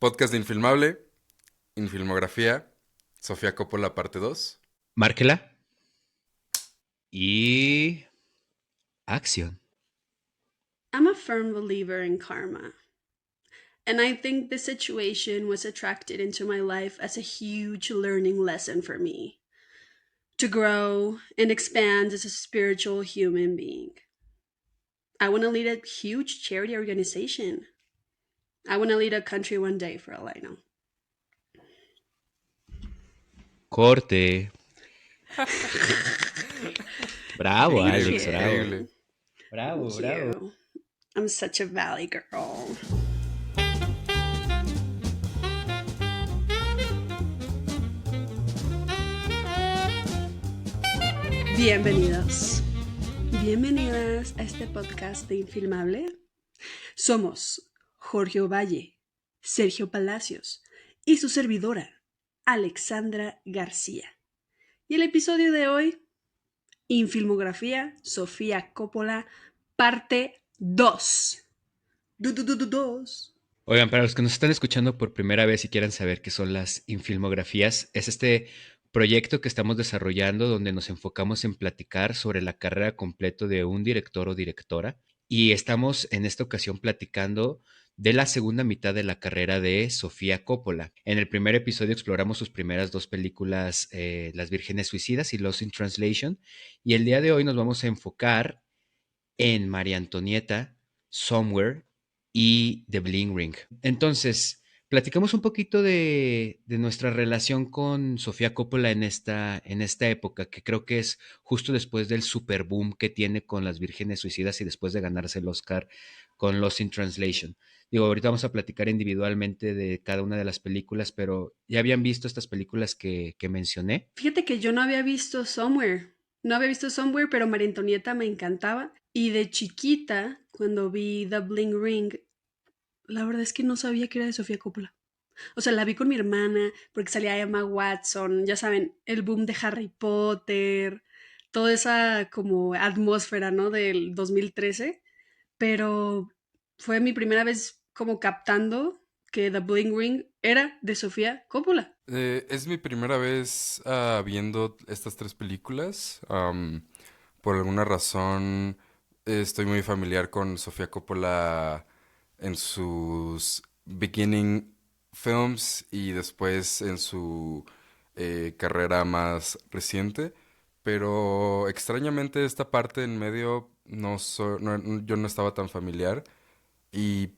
Podcast de Infilmable, Infilmografía, Sofía Coppola parte 2. Márquela y acción. I'm a firm believer in karma. And I think this situation was attracted into my life as a huge learning lesson for me to grow and expand as a spiritual human being. I want to lead a huge charity organization. I want to lead a country one day, for all I know. Corte. Bravo, Thank Alex, you. bravo. Increíble. Bravo, Thank bravo. you. I'm such a valley girl. Bienvenidos. Bienvenidas a este podcast de Infilmable. Somos Jorge Ovalle, Sergio Palacios y su servidora, Alexandra García. Y el episodio de hoy, Infilmografía Sofía Coppola, parte 2. Oigan, para los que nos están escuchando por primera vez y quieran saber qué son las infilmografías, es este proyecto que estamos desarrollando donde nos enfocamos en platicar sobre la carrera completa de un director o directora. Y estamos en esta ocasión platicando de la segunda mitad de la carrera de Sofía Coppola. En el primer episodio exploramos sus primeras dos películas, Las Vírgenes Suicidas y Lost in Translation. Y el día de hoy nos vamos a enfocar en María Antonieta, Somewhere y The Bling Ring. Entonces, platicamos un poquito de nuestra relación con Sofía Coppola en esta época, que creo que es justo después del super boom que tiene con Las Vírgenes Suicidas y después de ganarse el Oscar con Lost in Translation. Digo, ahorita vamos a platicar individualmente de cada una de las películas, pero ¿ya habían visto estas películas que mencioné? Fíjate que yo no había visto Somewhere. No había visto Somewhere, pero María Antonieta me encantaba. Y de chiquita, cuando vi The Bling Ring, la verdad es que no sabía que era de Sofía Coppola. O sea, la vi con mi hermana porque salía Emma Watson, ya saben, el boom de Harry Potter, toda esa como atmósfera, ¿no? Del 2013. Pero fue mi primera vez como captando que The Bling Ring era de Sofía Coppola. Es mi primera vez viendo estas tres películas. Por alguna razón estoy muy familiar con Sofía Coppola en sus beginning films y después en su carrera más reciente. Pero extrañamente esta parte en medio yo no estaba tan familiar. Y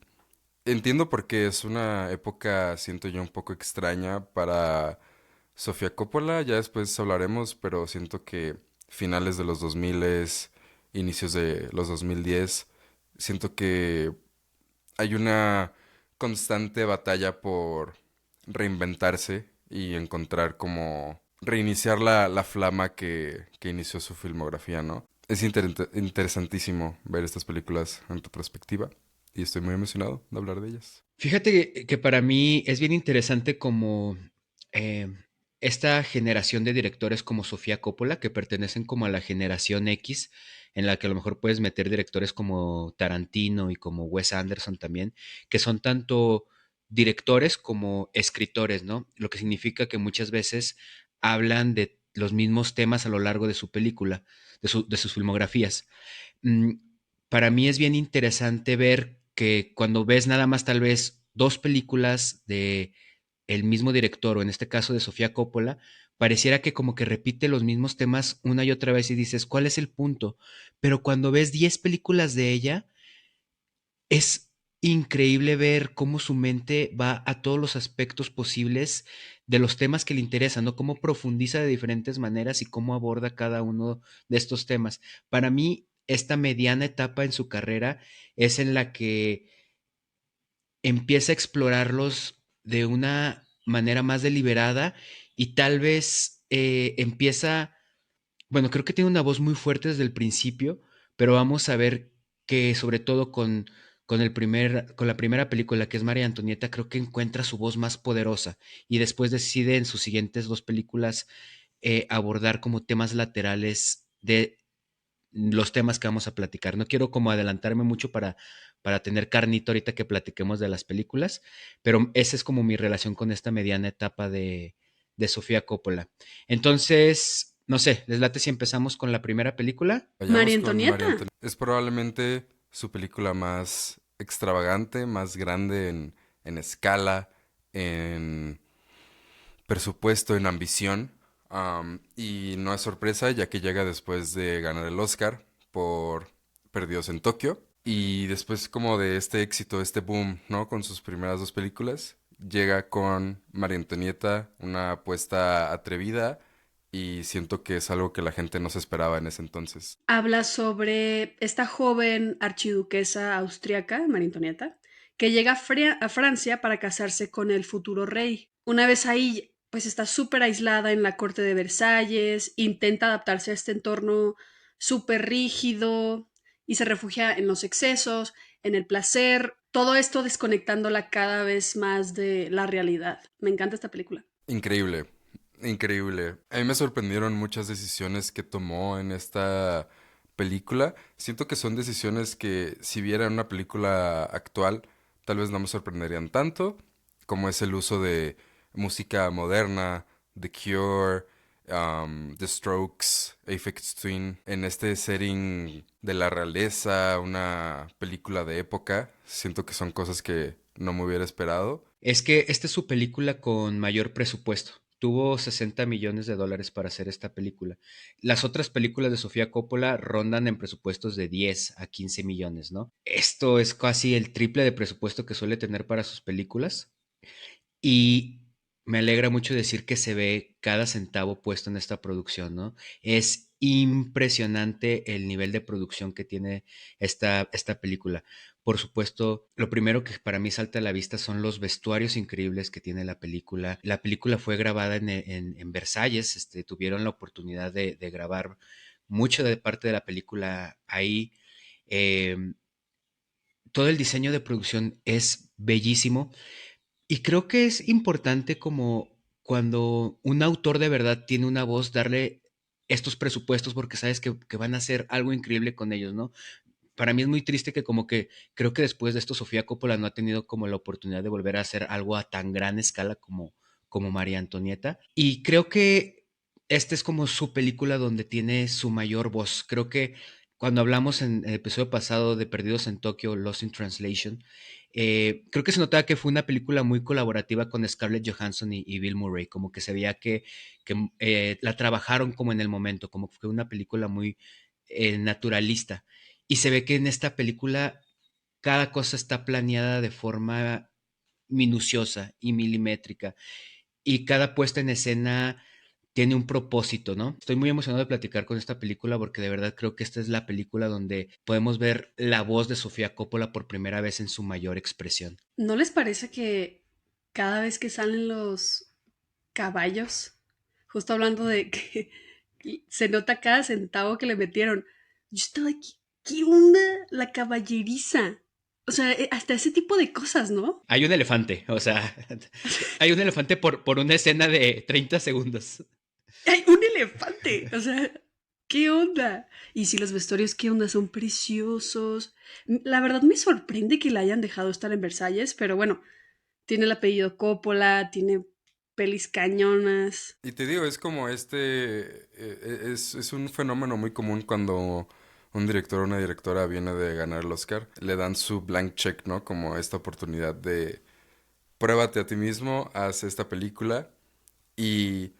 entiendo por qué es una época, siento yo, un poco extraña para Sofía Coppola. Ya después hablaremos, pero siento que finales de los 2000, inicios de los 2010, siento que hay una constante batalla por reinventarse y encontrar como reiniciar la flama que inició su filmografía, ¿no? Es interesantísimo ver estas películas en tu perspectiva y estoy muy emocionado de hablar de ellas. Fíjate que para mí es bien interesante como eh, esta generación de directores como Sofía Coppola, que pertenecen como a la generación X, en la que a lo mejor puedes meter directores como Tarantino y como Wes Anderson también, que son tanto directores como escritores, ¿no? Lo que significa que muchas veces hablan de los mismos temas a lo largo de su película, de sus filmografías. Mm, para mí es bien interesante ver que cuando ves nada más tal vez dos películas de el mismo director, o en este caso de Sofía Coppola, pareciera que como que repite los mismos temas una y otra vez y dices, ¿cuál es el punto? Pero cuando ves 10 películas de ella, es increíble ver cómo su mente va a todos los aspectos posibles de los temas que le interesan, ¿no? Cómo profundiza de diferentes maneras y cómo aborda cada uno de estos temas. Para mí, esta mediana etapa en su carrera es en la que empieza a explorarlos de una manera más deliberada y tal vez empieza, bueno, creo que tiene una voz muy fuerte desde el principio, pero vamos a ver que sobre todo con la primera película que es María Antonieta, creo que encuentra su voz más poderosa y después decide en sus siguientes dos películas abordar como temas laterales los temas que vamos a platicar. No quiero como adelantarme mucho para tener carnita ahorita que platiquemos de las películas, pero esa es como mi relación con esta mediana etapa de Sofía Coppola. Entonces, no sé, ¿les late si empezamos con la primera película? Vayamos María con María Antonieta. Antonieta. Es probablemente su película más extravagante, más grande en escala, en presupuesto, en ambición. Y no es sorpresa, ya que llega después de ganar el Oscar por Perdidos en Tokio. Y después como de este éxito, este boom, ¿no? Con sus primeras dos películas, llega con María Antonieta, una apuesta atrevida y siento que es algo que la gente no se esperaba en ese entonces. Habla sobre esta joven archiduquesa austriaca, María Antonieta, que llega a Francia para casarse con el futuro rey. Una vez ahí, pues está súper aislada en la corte de Versalles, intenta adaptarse a este entorno súper rígido y se refugia en los excesos, en el placer, todo esto desconectándola cada vez más de la realidad. Me encanta esta película. Increíble, increíble. A mí me sorprendieron muchas decisiones que tomó en esta película. Siento que son decisiones que si viera en una película actual, tal vez no me sorprenderían tanto, como es el uso de música moderna, The Cure, The Strokes, Aphex Twin, en este setting de la realeza, una película de época. Siento que son cosas que no me hubiera esperado. Es que esta es su película con mayor presupuesto. Tuvo 60 millones de dólares para hacer esta película. Las otras películas de Sofía Coppola rondan en presupuestos de 10 a 15 millones, ¿no? Esto es casi el triple de presupuesto que suele tener para sus películas. Y me alegra mucho decir que se ve cada centavo puesto en esta producción, ¿no? Es impresionante el nivel de producción que tiene esta película. Por supuesto, lo primero que para mí salta a la vista son los vestuarios increíbles que tiene la película. La película fue grabada en Versalles, tuvieron la oportunidad de grabar mucho de parte de la película ahí. Eh, Todo el diseño de producción es bellísimo y creo que es importante como cuando un autor de verdad tiene una voz, darle estos presupuestos porque sabes que van a hacer algo increíble con ellos, ¿no? Para mí es muy triste que como que creo que después de esto Sofía Coppola no ha tenido como la oportunidad de volver a hacer algo a tan gran escala como María Antonieta. Y creo que esta es como su película donde tiene su mayor voz. Creo que cuando hablamos en el episodio pasado de Perdidos en Tokio, Lost in Translation, creo que se notaba que fue una película muy colaborativa con Scarlett Johansson y Bill Murray, como que se veía que la trabajaron como en el momento, como que fue una película muy naturalista. Y se ve que en esta película cada cosa está planeada de forma minuciosa y milimétrica. Y cada puesta en escena tiene un propósito, ¿no? Estoy muy emocionado de platicar con esta película porque de verdad creo que esta es la película donde podemos ver la voz de Sofía Coppola por primera vez en su mayor expresión. ¿No les parece que cada vez que salen los caballos, justo hablando de que se nota cada centavo que le metieron? Yo estaba aquí, ¿qué onda la caballeriza? O sea, hasta ese tipo de cosas, ¿no? Hay un elefante, o sea, hay un elefante por una escena de 30 segundos. ¡Hay un elefante! O sea, ¿qué onda? Y si los vestuarios, ¿qué onda? Son preciosos. La verdad me sorprende que la hayan dejado estar en Versalles, pero bueno, tiene el apellido Coppola, tiene pelis cañonas. Y te digo, es como es un fenómeno muy común cuando un director o una directora viene de ganar el Oscar, le dan su blank check, ¿no? Como esta oportunidad de pruébate a ti mismo, haz esta película y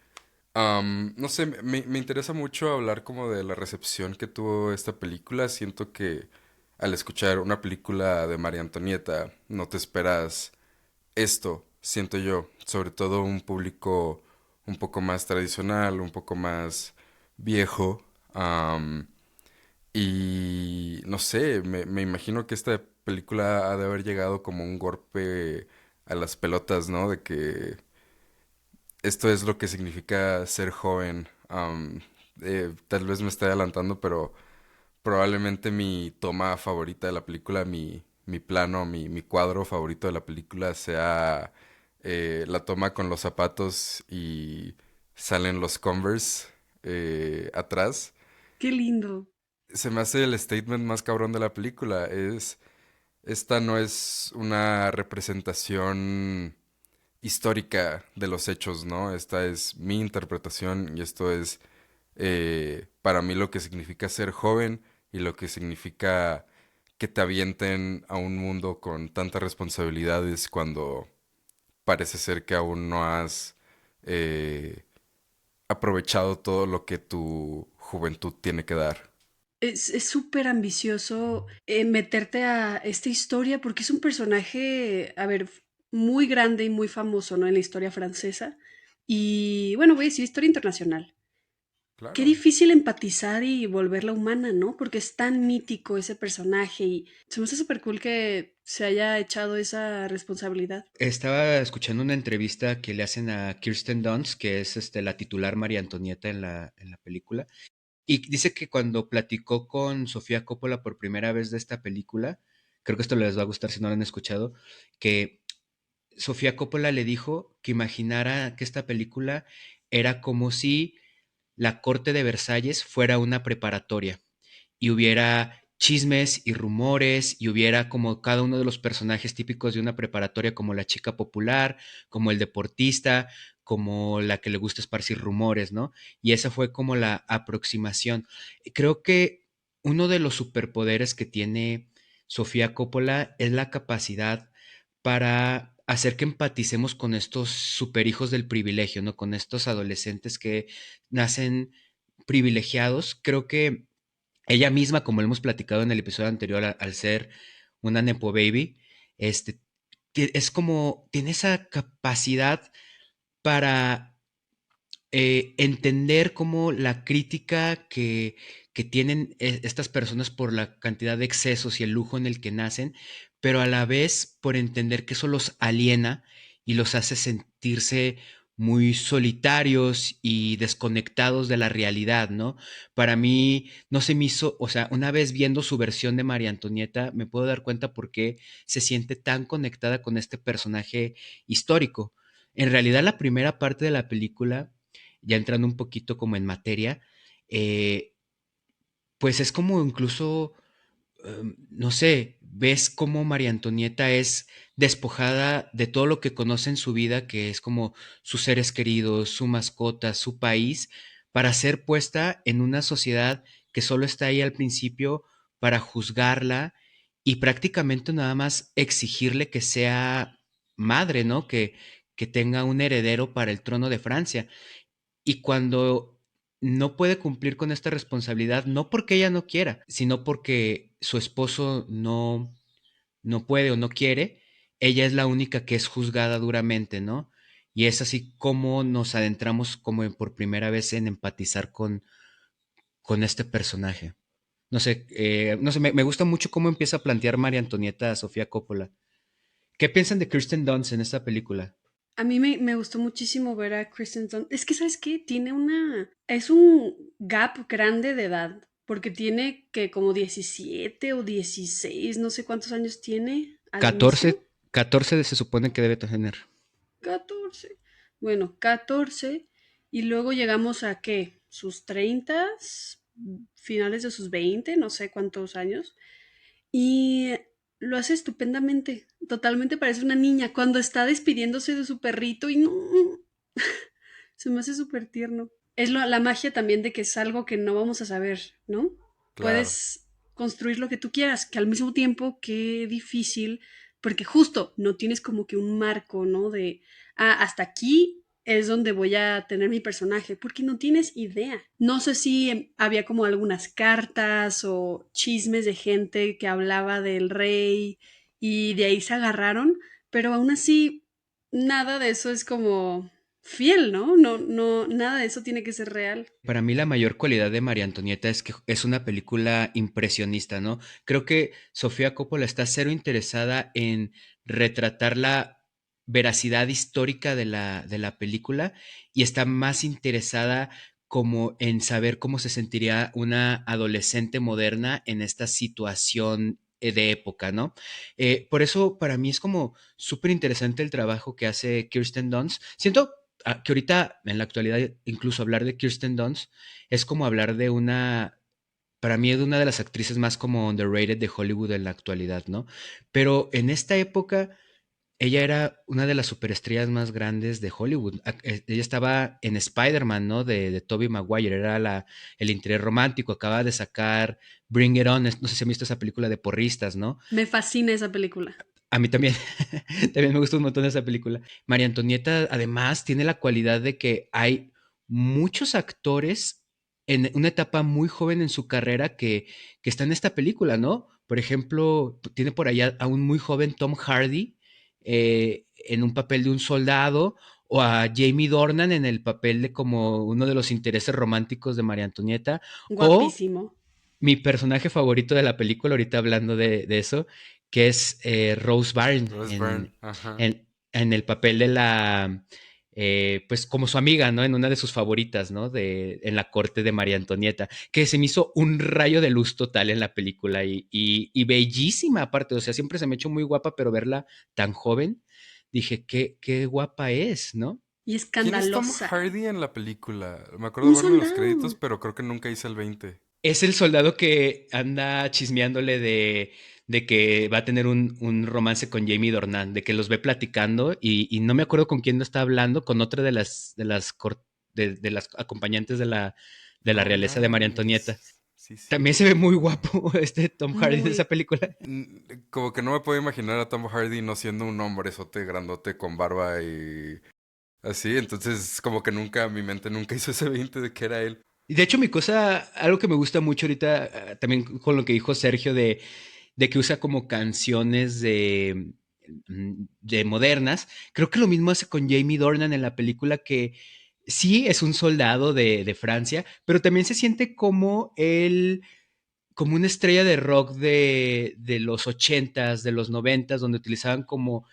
no sé, me interesa mucho hablar como de la recepción que tuvo esta película. Siento que al escuchar una película de María Antonieta no te esperas esto, siento yo, sobre todo un público un poco más tradicional, un poco más viejo. Y no sé, me imagino que esta película ha de haber llegado como un golpe a las pelotas, ¿no? De que esto es lo que significa ser joven. Tal vez me esté adelantando, pero probablemente mi toma favorita de la película, mi plano, mi cuadro favorito de la película sea la toma con los zapatos y salen los Converse atrás. Qué lindo. se me hace el statement más cabrón de la película. Esta no es una representación histórica de los hechos, ¿no? Esta es mi interpretación y esto es para mí lo que significa ser joven y lo que significa que te avienten a un mundo con tantas responsabilidades cuando parece ser que aún no has eh, aprovechado todo lo que tu juventud tiene que dar. Es súper ambicioso meterte a esta historia porque es un personaje, a ver, muy grande y muy famoso, ¿no? En la historia francesa. Y bueno, voy a decir historia internacional. Qué Claro. difícil empatizar y volverla humana, ¿no? Porque es tan mítico ese personaje y se me hace súper cool que se haya echado esa responsabilidad. Estaba escuchando una entrevista que le hacen a Kirsten Dunst, que es la titular María Antonieta en la película, y dice que cuando platicó con Sofía Coppola por primera vez de esta película, creo que esto les va a gustar si no lo han escuchado, que Sofía Coppola le dijo que imaginara que esta película era como si la corte de Versalles fuera una preparatoria y hubiera chismes y rumores y hubiera como cada uno de los personajes típicos de una preparatoria, como la chica popular, como el deportista, como la que le gusta esparcir rumores, ¿no? Y esa fue como la aproximación. Creo que uno de los superpoderes que tiene Sofía Coppola es la capacidad para hacer que empaticemos con estos superhijos del privilegio, ¿no? Con estos adolescentes que nacen privilegiados. Creo que ella misma, como hemos platicado en el episodio anterior, al ser una Nepo Baby, este, es como, tiene esa capacidad para entender cómo la crítica que tienen estas personas por la cantidad de excesos y el lujo en el que nacen, pero a la vez por entender que eso los aliena y los hace sentirse muy solitarios y desconectados de la realidad, ¿no? Para mí no se me hizo, o sea, una vez viendo su versión de María Antonieta, me puedo dar cuenta por qué se siente tan conectada con este personaje histórico. En realidad, la primera parte de la película, ya entrando un poquito como en materia, eh, pues es como incluso, no sé, ves cómo María Antonieta es despojada de todo lo que conoce en su vida, que es como sus seres queridos, su mascota, su país, para ser puesta en una sociedad que solo está ahí al principio para juzgarla y prácticamente nada más exigirle que sea madre, ¿no? Que tenga un heredero para el trono de Francia. Y cuando no puede cumplir con esta responsabilidad, no porque ella no quiera, sino porque su esposo no puede o no quiere, ella es la única que es juzgada duramente, ¿no? Y es así como nos adentramos como por primera vez en empatizar con este personaje. No sé, me gusta mucho cómo empieza a plantear María Antonieta a Sofía Coppola. ¿Qué piensan de Kirsten Dunst en esta película? A mí me gustó muchísimo ver a Kristen Dunst. Es que, ¿sabes qué? Tiene una... Es un gap grande de edad, porque tiene que como 17 o 16, no sé cuántos años tiene al inicio. 14 se supone que debe tener. 14. Bueno, 14. Y luego llegamos a qué? Sus 30, finales de sus 20, no sé cuántos años. Y lo hace estupendamente. Totalmente parece una niña cuando está despidiéndose de su perrito y no... Se me hace súper tierno. Es la magia también de que es algo que no vamos a saber, ¿no? Claro. Puedes construir lo que tú quieras, que al mismo tiempo qué difícil, porque justo no tienes como que un marco, ¿no? De, hasta aquí es donde voy a tener mi personaje, porque no tienes idea. No sé si había como algunas cartas o chismes de gente que hablaba del rey y de ahí se agarraron, pero aún así nada de eso es como fiel, ¿no? No, no, nada de eso tiene que ser real. Para mí la mayor cualidad de María Antonieta es que es una película impresionista, ¿no? Creo que Sofía Coppola está cero interesada en retratar la veracidad histórica de la película y está más interesada como en saber cómo se sentiría una adolescente moderna en esta situación de época, ¿no? Por eso para mí es como súper interesante el trabajo que hace Kirsten Dunst. Siento que ahorita, en la actualidad, incluso hablar de Kirsten Dunst es como hablar de una para mí es una de las actrices más como underrated de Hollywood en la actualidad, ¿no? Pero en esta época ella era una de las superestrellas más grandes de Hollywood. Ella estaba en Spider-Man, ¿no? De Tobey Maguire, era el interés romántico. Acaba de sacar Bring It On, no sé si han visto esa película de porristas, ¿no? Me fascina esa película. A mí también, también me gusta un montón esa película. María Antonieta además tiene la cualidad de que hay muchos actores en una etapa muy joven en su carrera que están en esta película, ¿no? Por ejemplo, tiene por allá a un muy joven Tom Hardy en un papel de un soldado, o a Jamie Dornan en el papel de como uno de los intereses románticos de María Antonieta, o Guapísimo. mi personaje favorito de la película, ahorita hablando de eso, que es Rose Byrne Rose Byrne, ajá. en el papel de pues como su amiga, ¿no? En una de sus favoritas, ¿no? En la corte de María Antonieta, que se me hizo un rayo de luz total en la película y bellísima aparte, o sea, siempre se me echó muy guapa, pero verla tan joven, dije, qué guapa es, ¿no? Y ¿Quién es Tom escandalosa. Hardy en la película? Me acuerdo Un de verlo en los créditos, soldado. pero creo que nunca hice el 20. Es el soldado que anda chismeándole de que va a tener un romance con Jamie Dornan, de que los ve platicando y no me acuerdo con quién no está hablando, con otra de las acompañantes de la No realeza de María Antonieta. mames. Sí, También se ve cierto. muy guapo este Tom Hardy en esa Muy. película. Como que no me puedo imaginar a Tom Hardy no siendo un hombrezote grandote con barba y así. Entonces, como que nunca, mi mente nunca hizo ese 20 de que era él. Y de hecho, algo que me gusta mucho ahorita, también con lo que dijo Sergio de que usa como canciones de modernas. Creo que lo mismo hace con Jamie Dornan en la película que sí es un soldado de Francia, pero también se siente como él como una estrella de rock de los ochentas, de los noventas, donde utilizaban como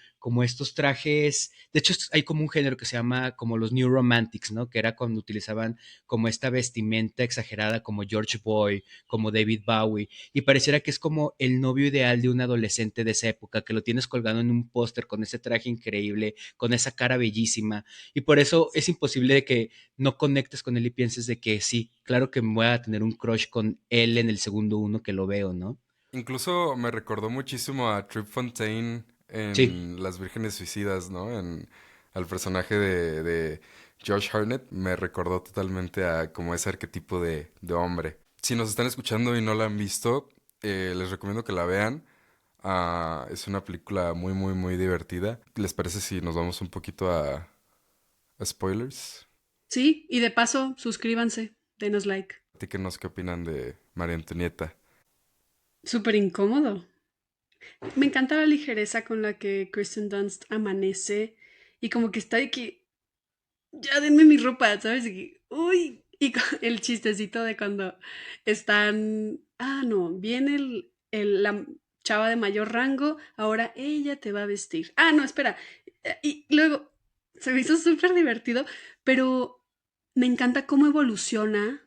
estos trajes. De hecho, hay como un género que se llama como los New Romantics, ¿no? Que era cuando utilizaban como esta vestimenta exagerada como George Boy, como David Bowie, y pareciera que es como el novio ideal de un adolescente de esa época, que lo tienes colgado en un póster con ese traje increíble, con esa cara bellísima, y por eso es imposible de que no conectes con él y pienses de que sí, claro que me voy a tener un crush con él en el segundo uno que lo veo, ¿no? Incluso me recordó muchísimo a Trip Fontaine Sí, en Las Vírgenes Suicidas, ¿no? Al personaje de Josh Hartnett. Me recordó totalmente a como ese arquetipo de hombre. Si nos están escuchando y no la han visto, les recomiendo que la vean. Es una película muy, muy, muy divertida. ¿Les parece si nos vamos un poquito a spoilers? Sí, y de paso, suscríbanse, denos like. Díganos qué opinan de María Antonieta. Súper incómodo. Me encanta la ligereza con la que Kristen Dunst amanece y como que está de que ya denme mi ropa, ¿sabes? De que, uy, y el chistecito de cuando están, no, viene la chava de mayor rango, ahora ella te va a vestir. Ah, no, espera. Y luego se me hizo súper divertido, pero me encanta cómo evoluciona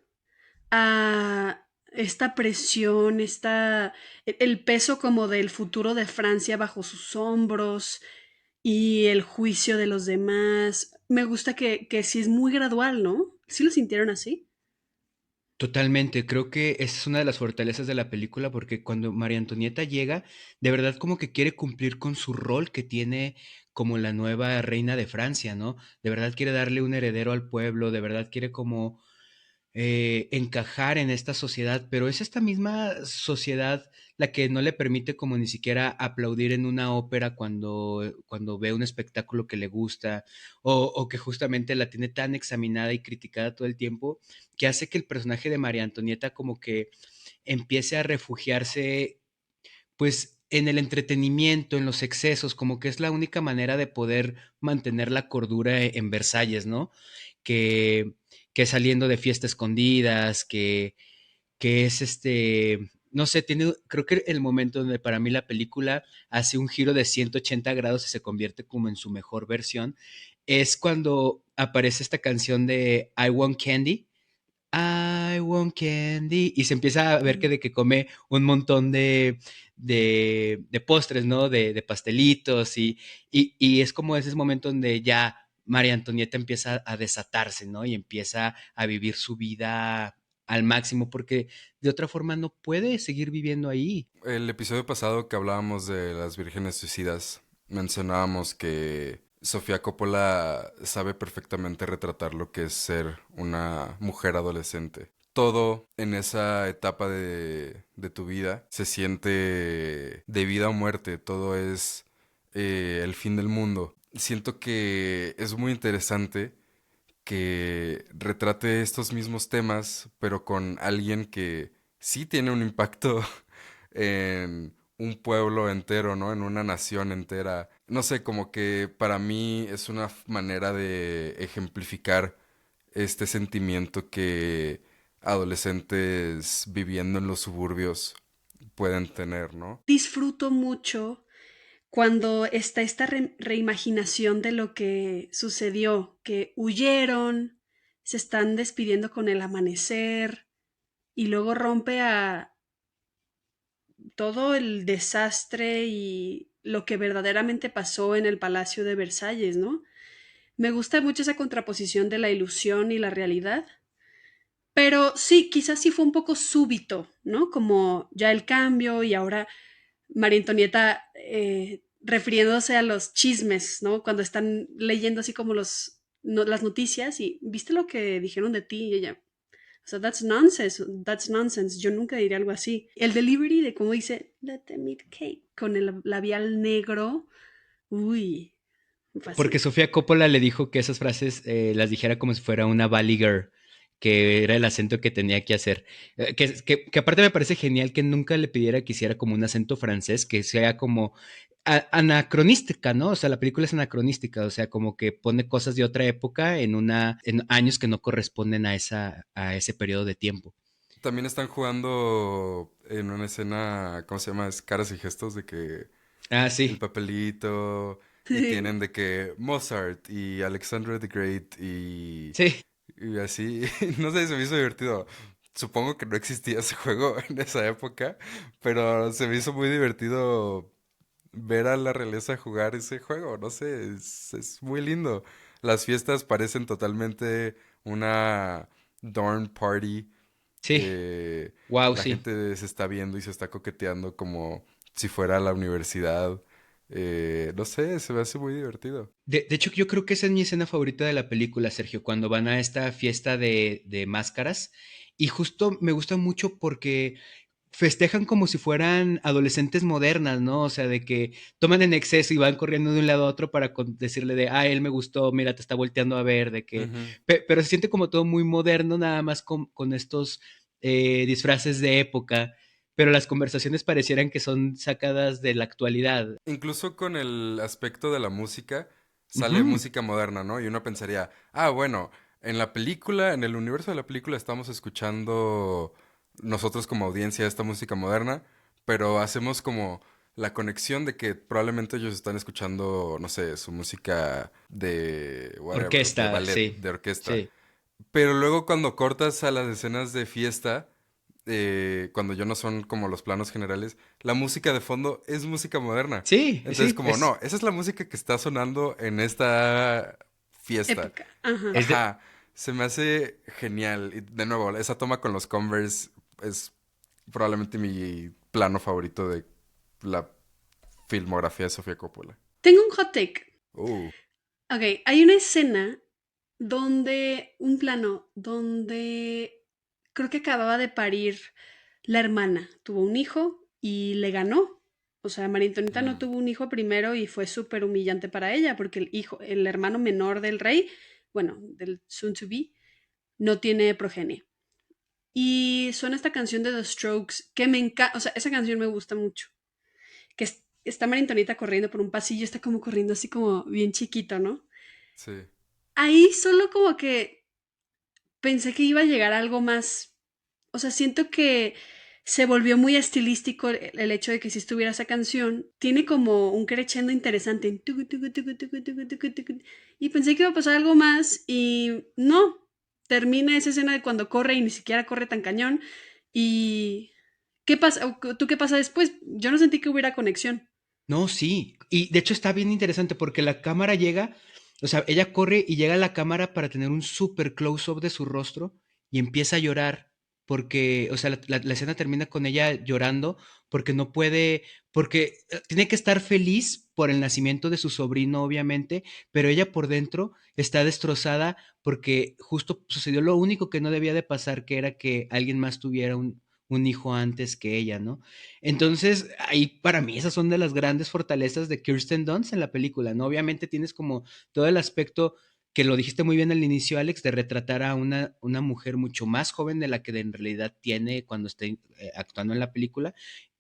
a esta presión, el peso como del futuro de Francia bajo sus hombros y el juicio de los demás. Me gusta que sí es muy gradual, ¿no? ¿Sí lo sintieron así? totalmente. Creo que esa es una de las fortalezas de la película porque cuando María Antonieta llega, de verdad como que quiere cumplir con su rol que tiene como la nueva reina de Francia, ¿no? De verdad quiere darle un heredero al pueblo, de verdad quiere como encajar en esta sociedad, pero es esta misma sociedad la que no le permite como ni siquiera aplaudir en una ópera cuando ve un espectáculo que le gusta o que justamente la tiene tan examinada y criticada todo el tiempo que hace que el personaje de María Antonieta como que empiece a refugiarse pues en el entretenimiento, en los excesos, como que es la única manera de poder mantener la cordura en Versalles, ¿no? Que, que saliendo de fiesta escondidas, que es no sé, creo que el momento donde para mí la película hace un giro de 180 grados y se convierte como en su mejor versión, es cuando aparece esta canción de I Want Candy, I want candy. Y se empieza a ver Mm. que de que come un montón de postres, ¿no? De pastelitos y es como ese momento donde ya María Antonieta empieza a desatarse, ¿no? Y empieza a vivir su vida al máximo, porque de otra forma no puede seguir viviendo ahí. El episodio pasado que hablábamos de las vírgenes suicidas, mencionábamos que Sofía Coppola sabe perfectamente retratar lo que es ser una mujer adolescente. Todo en esa etapa de tu vida se siente de vida o muerte, todo es el fin del mundo. Siento que es muy interesante que retrate estos mismos temas, pero con alguien que sí tiene un impacto en un pueblo entero, ¿no? En una nación entera. No sé, como que para mí es una manera de ejemplificar este sentimiento que adolescentes viviendo en los suburbios pueden tener, ¿no? Disfruto mucho cuando está esta reimaginación de lo que sucedió, que huyeron, se están despidiendo con el amanecer y luego rompe a todo el desastre y lo que verdaderamente pasó en el Palacio de Versalles, ¿no? Me gusta mucho esa contraposición de la ilusión y la realidad, pero sí, quizás sí fue un poco súbito, ¿no? Como ya el cambio y ahora María Antonieta refiriéndose a los chismes, ¿no? Cuando están leyendo así como las noticias y ¿viste lo que dijeron de ti? Y ella, o sea, that's nonsense, yo nunca diría algo así. El delivery de cómo dice, let them eat cake, con el labial negro, uy, me Porque fascina. Sofía Coppola le dijo que esas frases las dijera como si fuera una Valley Girl, que era el acento que tenía que hacer. Que aparte me parece genial que nunca le pidiera que hiciera como un acento francés, que sea como anacronística, ¿no? O sea, la película es anacronística, o sea, como que pone cosas de otra época en años que no corresponden a ese periodo de tiempo. También están jugando en una escena, ¿cómo se llama? Es caras y gestos de que Ah, el sí, papelito y tienen de que Mozart y Alexander the Great sí. y así. No sé, se me hizo divertido. Supongo que no existía ese juego en esa época, pero se me hizo muy divertido ver a la realeza jugar ese juego. No sé, es muy lindo. Las fiestas parecen totalmente una dorm party. Sí, wow, La sí. gente se está viendo y se está coqueteando como si fuera a la universidad. No sé, se me hace muy divertido. De hecho, yo creo que esa es mi escena favorita de la película, Sergio, cuando van a esta fiesta de máscaras. Y justo me gusta mucho porque festejan como si fueran adolescentes modernas, ¿no? O sea, de que toman en exceso y van corriendo de un lado a otro para decirle de, ah, él me gustó, mira, te está volteando a ver, de que... Ujú. Pero se siente como todo muy moderno, nada más con estos disfraces de época, pero las conversaciones parecieran que son sacadas de la actualidad. Incluso con el aspecto de la música, sale Ujú. música moderna, ¿no? Y uno pensaría, ah, bueno, en la película, en el universo de la película estamos escuchando nosotros como audiencia esta música moderna, pero hacemos como la conexión de que probablemente ellos están escuchando, no sé, su música de whatever, de Orquesta, ballet, sí, de orquesta. sí. Pero luego cuando cortas a las escenas de fiesta, cuando ya no son como los planos generales, la música de fondo es música moderna. Sí, Entonces sí, como, no, esa es la música que está sonando en esta fiesta. Época, ajá. es de, Ajá, se me hace genial. Y de nuevo, esa toma con los Converse es probablemente mi plano favorito de la filmografía de Sofía Coppola. Tengo un hot take. Uh, Ok, hay una escena un plano, donde creo que acababa de parir la hermana. Tuvo un hijo y le ganó. O sea, María Antonieta no mm. tuvo un hijo primero y fue súper humillante para ella porque el hermano menor del rey, bueno, del soon to be, no tiene progenie. Y suena esta canción de The Strokes que me encanta, o sea, esa canción me gusta mucho. Está María Antonieta corriendo por un pasillo, está como corriendo así como bien chiquito, ¿no? Sí. Ahí solo como que pensé que iba a llegar algo más. O sea, siento que se volvió muy estilístico el hecho de que si estuviera esa canción, tiene como un crescendo interesante. Y pensé que iba a pasar algo más y no. Termina esa escena de cuando corre y ni siquiera corre tan cañón. ¿Y qué pasa? ¿Tú qué pasa después? Yo no sentí que hubiera conexión. No, sí. Y de hecho está bien interesante porque la cámara llega, o sea, ella corre y llega a la cámara para tener un super close-up de su rostro y empieza a llorar. porque, o sea, la escena termina con ella llorando porque no puede, porque tiene que estar feliz por el nacimiento de su sobrino, obviamente, pero ella por dentro está destrozada porque justo sucedió lo único que no debía de pasar, que era que alguien más tuviera un hijo antes que ella, ¿no? Entonces, ahí para mí esas son de las grandes fortalezas de Kirsten Dunst en la película, ¿no? Obviamente tienes como todo el aspecto que lo dijiste muy bien al inicio, Alex, de retratar a una mujer mucho más joven de la que en realidad tiene cuando esté actuando en la película,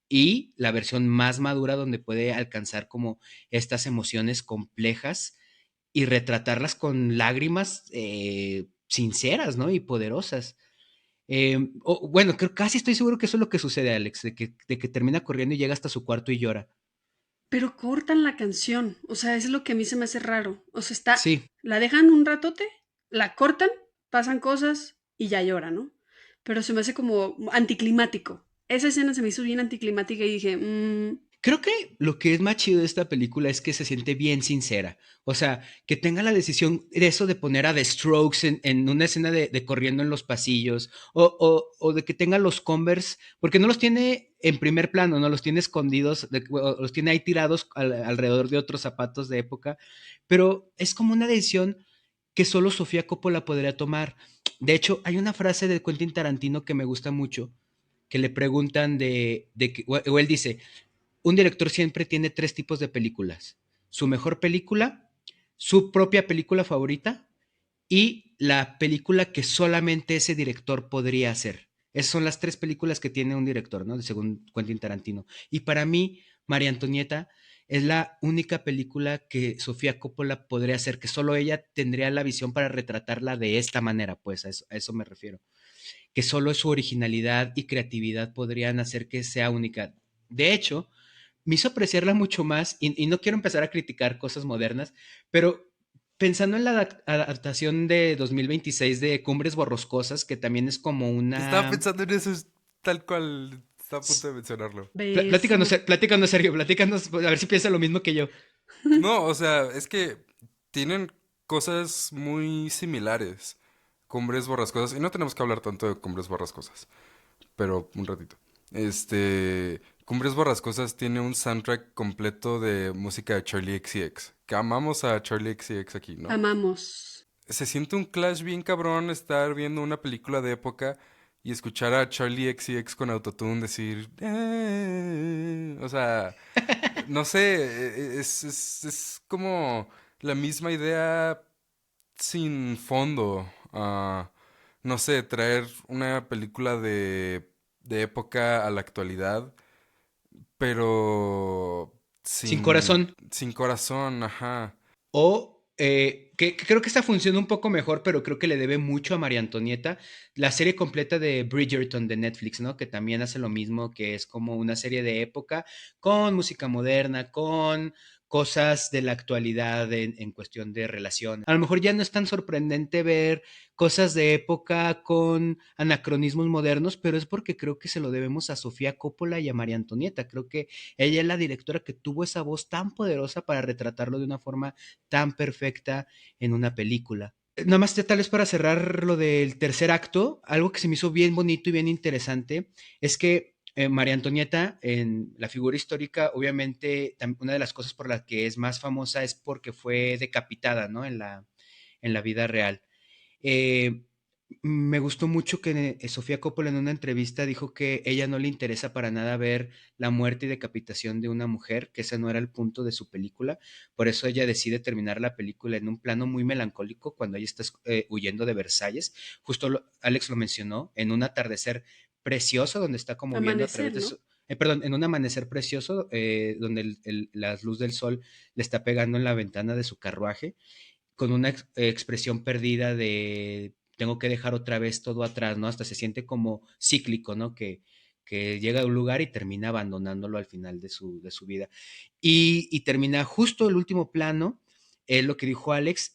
y la versión más madura donde puede alcanzar como estas emociones complejas y retratarlas con lágrimas sinceras, ¿no? Y poderosas. Bueno, creo, casi estoy seguro que eso es lo que sucede, Alex, de que termina corriendo y llega hasta su cuarto y llora. Pero cortan la canción, o sea, eso es lo que a mí se me hace raro. O sea, Sí, la dejan un ratote, la cortan, pasan cosas y ya llora, ¿no? Pero se me hace como anticlimático. Esa escena se me hizo bien anticlimática y dije, creo que lo que es más chido de esta película es que se siente bien sincera. O sea, que tenga la decisión de eso de poner a The Strokes en una escena de corriendo en los pasillos, o de que tenga los Converse, porque no los tiene en primer plano, no los tiene escondidos, los tiene ahí tirados alrededor de otros zapatos de época, pero es como una decisión que solo Sofía Coppola podría tomar. De hecho, hay una frase de Quentin Tarantino que me gusta mucho, que le preguntan de que, o él dice, un director siempre tiene tres tipos de películas. Su mejor película, su propia película favorita y la película que solamente ese director podría hacer. Esas son las tres películas que tiene un director, ¿no? Según Quentin Tarantino. Y para mí, María Antonieta es la única película que Sofía Coppola podría hacer, que solo ella tendría la visión para retratarla de esta manera, pues a eso me refiero. Que solo su originalidad y creatividad podrían hacer que sea única. De hecho, me hizo apreciarla mucho más y no quiero empezar a criticar cosas modernas, pero pensando en la adaptación de 2026 de Cumbres Borrascosas, que también es como Estaba una... pensando en eso, es tal cual. Estaba a punto de mencionarlo. beso. Platícanos, Sergio, platícanos, a ver si piensa lo mismo que yo. No, o sea, es que tienen cosas muy similares. Cumbres borrascosas. Y no tenemos que hablar tanto de Cumbres borrascosas. Pero un ratito. Cumbres borrascosas tiene un soundtrack completo de música de Charlie XCX. Que amamos a Charlie XCX aquí, ¿no? Amamos. Se siente un clash bien cabrón estar viendo una película de época y escuchar a Charlie XCX con autotune decir... O sea, no sé, es como la misma idea sin fondo. No sé, traer una película de época a la actualidad, pero Sin corazón. sin corazón, ajá. O que creo que esta funciona un poco mejor, pero creo que le debe mucho a María Antonieta, la serie completa de Bridgerton de Netflix, ¿no? Que también hace lo mismo, que es como una serie de época con música moderna, con cosas de la actualidad en cuestión de relación. A lo mejor ya no es tan sorprendente ver cosas de época con anacronismos modernos, pero es porque creo que se lo debemos a Sofía Coppola y a María Antonieta. Creo que ella es la directora que tuvo esa voz tan poderosa para retratarlo de una forma tan perfecta en una película. Nada más tal vez para cerrar lo del tercer acto, algo que se me hizo bien bonito y bien interesante es que María Antonieta, en la figura histórica, obviamente una de las cosas por las que es más famosa es porque fue decapitada, ¿no? En la vida real. Eh, Me gustó mucho que Sofía Coppola en una entrevista dijo que ella no le interesa para nada ver la muerte y decapitación de una mujer, que ese no era el punto de su película. Por eso ella decide terminar la película en un plano muy melancólico cuando ella está huyendo de Versalles. Justo Alex lo mencionó, en un atardecer precioso donde está como viendo a través Amanecer, de ¿no? su... Perdón, en un amanecer precioso donde la luz del sol le está pegando en la ventana de su carruaje con una expresión perdida de tengo que dejar otra vez todo atrás, ¿no? Hasta se siente como cíclico, ¿no? Que llega a un lugar y termina abandonándolo al final de su vida. Y termina justo el último plano, lo que dijo Alex,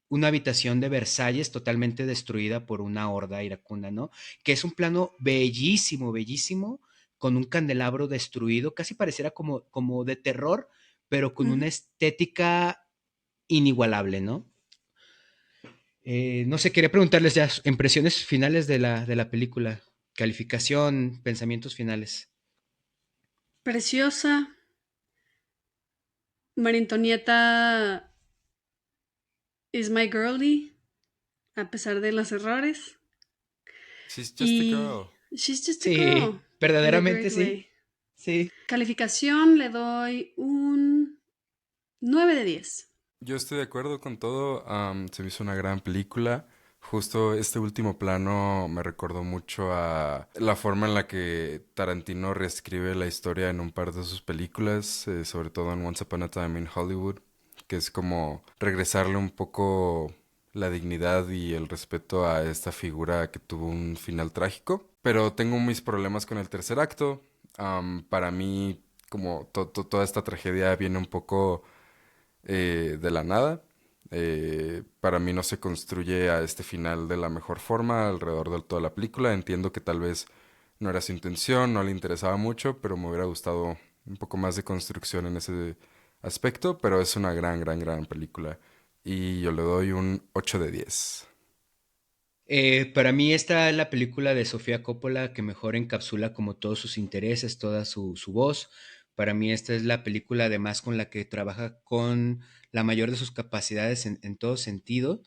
una habitación de Versalles totalmente destruida por una horda iracunda, ¿no? Que es un plano bellísimo, bellísimo, con un candelabro destruido, casi pareciera como de terror, pero con una Ujú. estética inigualable, ¿no? No sé, quería preguntarles ya impresiones finales de la película, calificación, pensamientos finales. Preciosa. María Antonieta is my girlie, a pesar de los errores. She's just a Y girl. she's just a girl, Sí, in a verdaderamente great sí. way. Sí. Calificación le doy un 9 de 10. Yo estoy de acuerdo con todo. Se me hizo una gran película. Justo este último plano me recordó mucho a la forma en la que Tarantino reescribe la historia en un par de sus películas, sobre todo en Once Upon a Time in Hollywood, que es como regresarle un poco la dignidad y el respeto a esta figura que tuvo un final trágico. Pero tengo mis problemas con el tercer acto. Para mí, como toda esta tragedia viene un poco de la nada. Para mí no se construye a este final de la mejor forma alrededor de toda la película. Entiendo que tal vez no era su intención, no le interesaba mucho, pero me hubiera gustado un poco más de construcción en ese aspecto, pero es una gran, gran, gran película. Y yo le doy un 8 de 10. Para mí esta es la película de Sofía Coppola que mejor encapsula como todos sus intereses, toda su voz. Para mí esta es la película además con la que trabaja con la mayor de sus capacidades en todo sentido.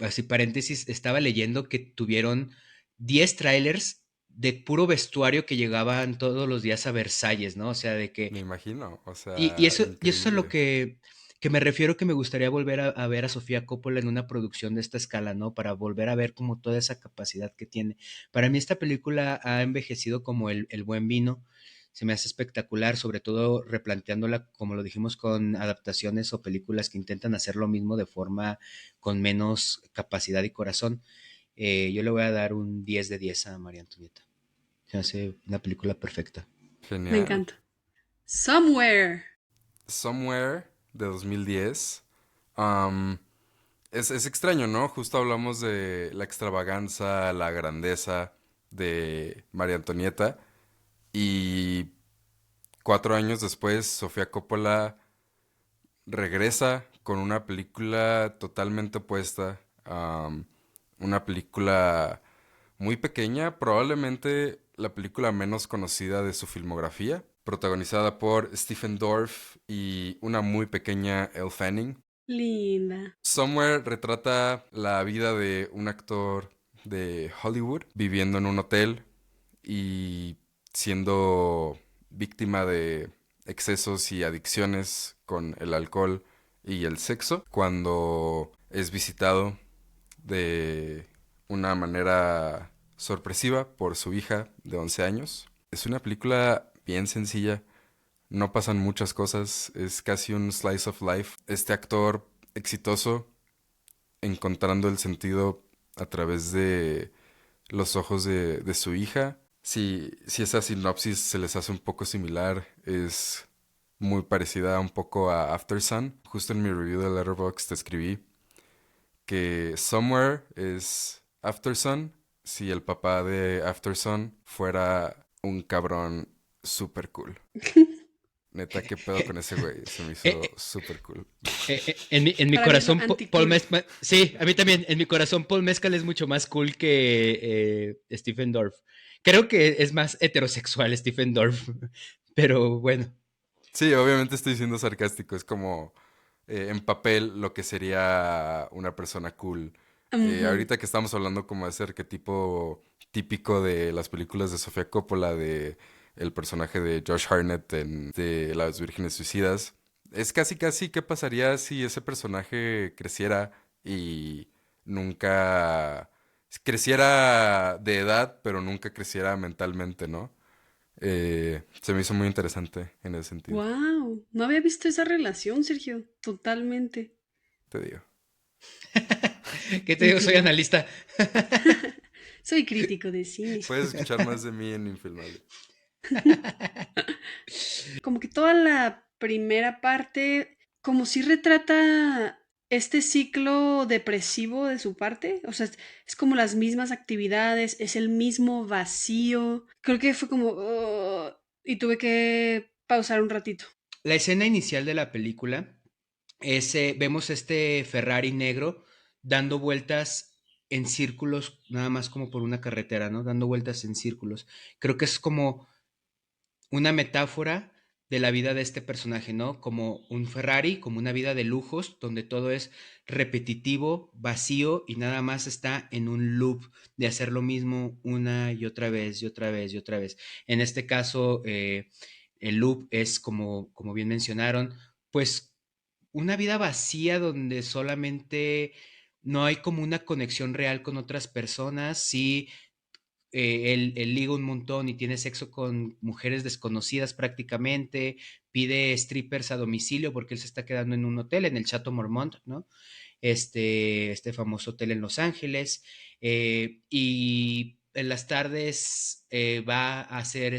Así paréntesis, estaba leyendo que tuvieron 10 trailers de puro vestuario que llegaban todos los días a Versalles, ¿no? O sea, de que Me imagino, o y sea, eso es a lo increíble. que me refiero, que me gustaría volver a ver a Sofía Coppola en una producción de esta escala, ¿no? Para volver a ver como toda esa capacidad que tiene. Para mí esta película ha envejecido como el buen vino. Se me hace espectacular, sobre todo replanteándola, como lo dijimos, con adaptaciones o películas que intentan hacer lo mismo de forma con menos capacidad y corazón. Yo le voy a dar un 10 de 10 a María Antonieta. Se me hace una película perfecta. Me Genial. encanta. Somewhere. Somewhere de 2010. Am, es extraño, ¿no? Justo hablamos de la extravaganza, la grandeza de María Antonieta. Y 4 años después, Sofía Coppola regresa con una película totalmente opuesta. Una película muy pequeña, probablemente la película menos conocida de su filmografía, protagonizada por Stephen Dorff y una muy pequeña Elle Fanning. Linda. Somewhere retrata la vida de un actor de Hollywood viviendo en un hotel y siendo víctima de excesos y adicciones con el alcohol y el sexo cuando es visitado de una manera sorpresiva por su hija de 11 años. Es una película bien sencilla, no pasan muchas cosas, es casi un slice of life. Este actor exitoso encontrando el sentido a través de los ojos de su hija. Si esa sinopsis se les hace un poco similar, es muy parecida un poco a After Sun. Justo en mi review de Letterboxd te escribí que Somewhere es After Sun si el papá de After Sun fuera un cabrón super cool. Neta, qué pedo con ese güey, se me hizo Eh, super cool. en mi Para mí es lo corazón, Paul anti-cool. Mescal, sí, a mí también, en mi corazón Paul Mescal es mucho más cool que Stephen Dorff. Creo que es más heterosexual Stephen Dorff, pero bueno. Sí, obviamente estoy siendo sarcástico, es como en papel lo que sería una persona cool. Ujú. Ahorita que estamos hablando como de ese arquetipo típico de las películas de Sofía Coppola, de el personaje de Josh Hartnett en de Las Vírgenes Suicidas, es casi casi qué pasaría si ese personaje creciera y nunca creciera de edad, pero nunca creciera mentalmente, ¿no? Se me hizo muy interesante en ese sentido, Wow, no había visto esa relación, Sergio. Totalmente. te digo. ¿Qué te digo? Soy Infilmable. analista. Soy crítico de cine. Puedes escuchar más de mí en Infilmable. Como que toda la primera parte, como si retrata este ciclo depresivo de su parte. O sea, es como las mismas actividades, es el mismo vacío. Creo que fue como... y tuve que pausar un ratito. La escena inicial de la película es, vemos este Ferrari negro dando vueltas en círculos, nada más como por una carretera, ¿no? Dando vueltas en círculos. Creo que es como una metáfora de la vida de este personaje, ¿no? Como un Ferrari, como una vida de lujos, donde todo es repetitivo, vacío y nada más está en un loop de hacer lo mismo una y otra vez y otra vez y otra vez. En este caso, el loop es como bien mencionaron, pues una vida vacía donde solamente no hay como una conexión real con otras personas, sí, él liga un montón y tiene sexo con mujeres desconocidas prácticamente, pide strippers a domicilio porque él se está quedando en un hotel, en el Chateau Marmont, ¿no? Este famoso hotel en Los Ángeles, y en las tardes va a hacer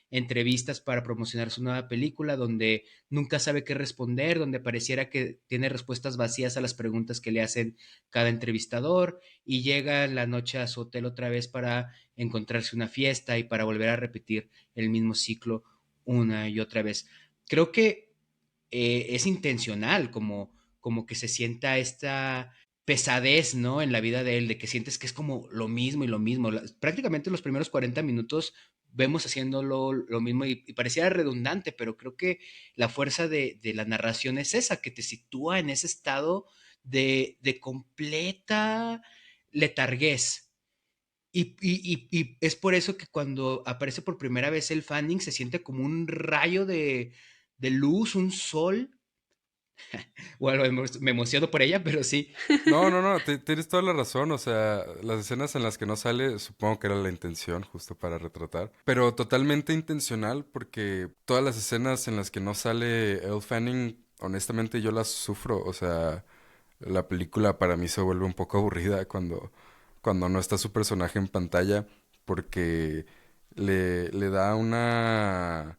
entrevistas para promocionar su nueva película, donde nunca sabe qué responder, donde pareciera que tiene respuestas vacías a las preguntas que le hacen cada entrevistador, y llega en la noche a su hotel otra vez para encontrarse una fiesta y para volver a repetir el mismo ciclo una y otra vez. Creo que es intencional, como que se sienta esta pesadez, ¿no? En la vida de él, de que sientes que es como lo mismo y lo mismo. Prácticamente los primeros 40 minutos vemos haciéndolo lo mismo y pareciera redundante, pero creo que la fuerza de la narración es esa, que te sitúa en ese estado de completa letarguez. Y es por eso que cuando aparece por primera vez el Fanning se siente como un rayo de luz, un sol. Bueno, me emociono por ella, pero sí. No, no, no, tienes toda la razón. O sea, las escenas en las que no sale, supongo que era la intención, justo para retratar. Pero totalmente intencional, porque todas las escenas en las que no sale Elle Fanning, honestamente yo las sufro. O sea, la película para mí se vuelve un poco aburrida cuando no está su personaje en pantalla, porque le da una,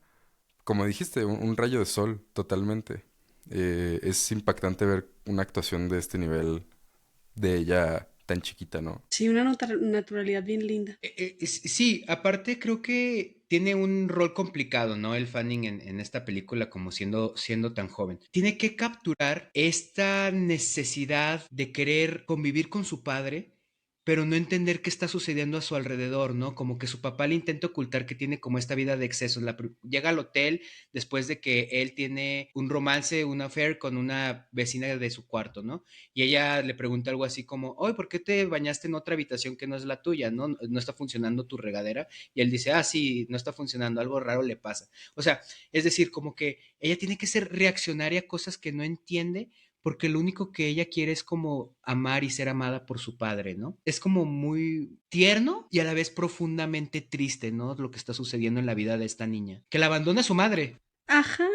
como dijiste, un rayo de sol, totalmente. Es impactante ver una actuación de este nivel de ella tan chiquita, ¿no? Sí, una naturalidad bien linda. Sí, aparte creo que tiene un rol complicado, ¿no? El Fanning en esta película como siendo tan joven. Tiene que capturar esta necesidad de querer convivir con su padre, pero no entender qué está sucediendo a su alrededor, ¿no? Como que su papá le intenta ocultar que tiene como esta vida de excesos. Llega al hotel después de que él tiene un romance, un affair con una vecina de su cuarto, ¿no? Y ella le pregunta algo así como, oye, ¿por qué te bañaste en otra habitación que no es la tuya? ¿No está funcionando tu regadera? Y él dice, ah, sí, no está funcionando, algo raro le pasa. O sea, es decir, como que ella tiene que ser reaccionaria a cosas que no entiende, porque lo único que ella quiere es como amar y ser amada por su padre, ¿no? Es como muy tierno y a la vez profundamente triste, ¿no? Lo que está sucediendo en la vida de esta niña, que la abandona su madre. Ajá,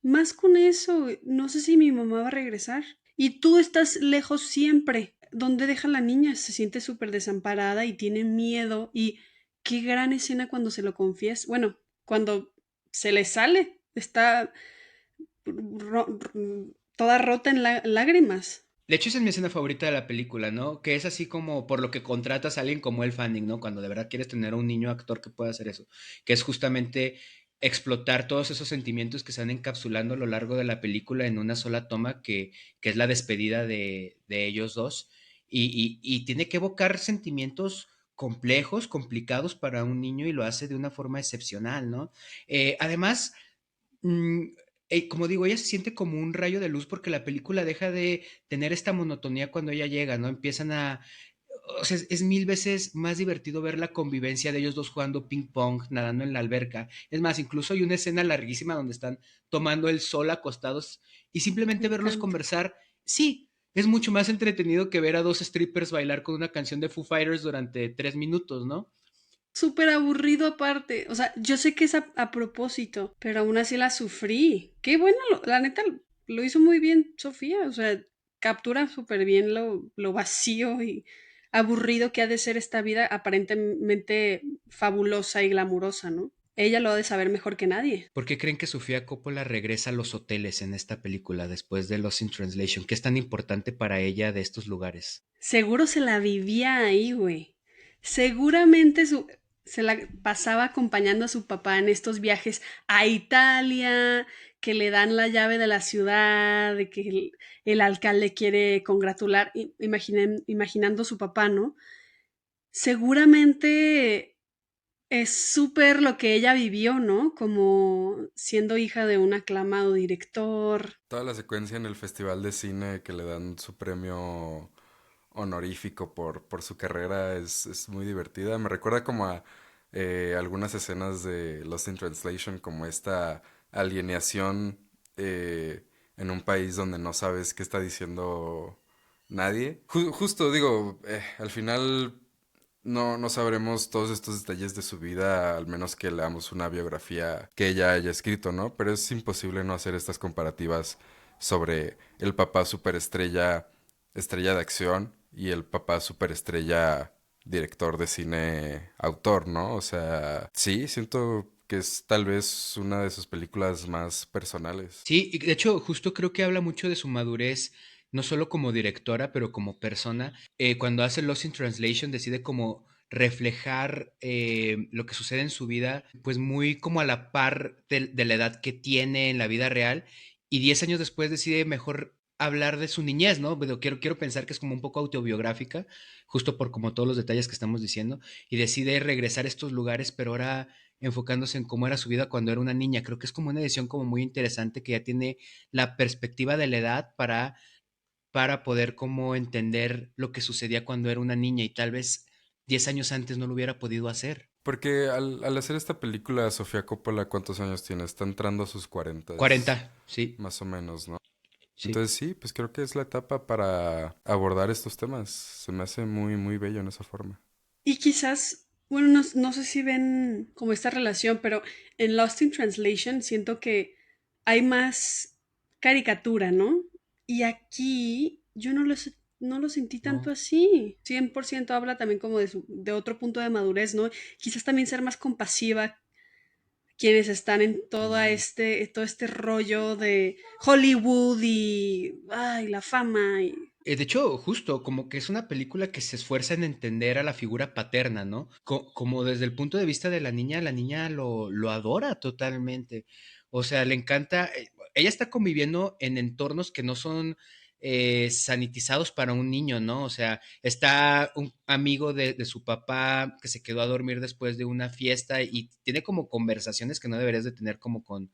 más con eso. No sé si mi mamá va a regresar. Y tú estás lejos siempre. ¿Dónde deja la niña? Se siente súper desamparada y tiene miedo. Y qué gran escena cuando se lo confiesa. Bueno, cuando se le sale. Está toda rota en lágrimas. De hecho, esa es mi escena favorita de la película, ¿no? Que es así como por lo que contratas a alguien como el Fanning, ¿no? Cuando de verdad quieres tener a un niño actor que pueda hacer eso. Que es justamente explotar todos esos sentimientos que se van encapsulando a lo largo de la película en una sola toma, que es la despedida de ellos dos. Y tiene que evocar sentimientos complejos, complicados para un niño y lo hace de una forma excepcional, ¿no? Además, mm, como digo, ella se siente como un rayo de luz porque la película deja de tener esta monotonía cuando ella llega, ¿no? O sea, es mil veces más divertido ver la convivencia de ellos dos jugando ping pong, nadando en la alberca. Es más, incluso hay una escena larguísima donde están tomando el sol acostados y Me simplemente verlos encanta. conversar. Sí, es mucho más entretenido que ver a dos strippers bailar con una canción de Foo Fighters durante 3 minutos, ¿no? Súper aburrido aparte. O sea, yo sé que es a propósito, pero aún así la sufrí. Qué bueno, la neta lo hizo muy bien Sofía. O sea, captura súper bien lo vacío y aburrido que ha de ser esta vida aparentemente fabulosa y glamurosa, ¿no? Ella lo ha de saber mejor que nadie. ¿Por qué creen que Sofía Coppola regresa a los hoteles en esta película después de Lost in Translation? ¿Qué es tan importante para ella de estos lugares? Seguro se la vivía ahí, güey. Seguramente su... se la pasaba acompañando a su papá en estos viajes a Italia, que le dan la llave de la ciudad, de que el alcalde quiere congratular, imaginando a su papá, ¿no? Seguramente es súper lo que ella vivió, ¿no? Como siendo hija de un aclamado director. Toda la secuencia en el Festival de Cine que le dan su premio honorífico por su carrera es muy divertida. Me recuerda como a algunas escenas de Lost in Translation, como esta alienación en un país donde no sabes qué está diciendo nadie. Justo digo, al final no sabremos todos estos detalles de su vida, al menos que leamos una biografía que ella haya escrito, ¿no? Pero es imposible no hacer estas comparativas sobre el papá superestrella, estrella de acción, y el papá superestrella, director de cine, autor, ¿no? O sea, sí, siento que es tal vez una de sus películas más personales. Sí, y de hecho, justo creo que habla mucho de su madurez, no solo como directora, pero como persona. Cuando hace Lost in Translation, decide como reflejar lo que sucede en su vida, pues muy como a la par de la edad que tiene en la vida real, y 10 años después decide mejor hablar de su niñez, ¿no? Pero quiero pensar que es como un poco autobiográfica, justo por como todos los detalles que estamos diciendo, y decide regresar a estos lugares, pero ahora enfocándose en cómo era su vida cuando era una niña. Creo que es como una edición como muy interesante que ya tiene la perspectiva de la edad para poder como entender lo que sucedía cuando era una niña y tal vez 10 años antes no lo hubiera podido hacer. Porque al hacer esta película, Sofía Coppola, ¿cuántos años tiene? Está entrando a sus 40, 40, sí, más o menos, ¿no? sí. Entonces sí, pues creo que es la etapa para abordar estos temas. Se me hace muy, muy bello en esa forma. Y quizás, bueno, no sé si ven como esta relación, pero en Lost in Translation siento que hay más caricatura, ¿no? Y aquí yo no lo sentí tanto No. así. 100% habla también como de otro punto de madurez, ¿no? Quizás también ser más compasiva quienes están en Mm. todo este rollo de Hollywood y ay, la fama y De hecho, justo, como que es una película que se esfuerza en entender a la figura paterna, ¿no? Como desde el punto de vista de la niña lo adora totalmente. O sea, le encanta, ella está conviviendo en entornos que no son sanitizados para un niño, ¿no? O sea, está un amigo de su papá que se quedó a dormir después de una fiesta y tiene como conversaciones que no deberías de tener como con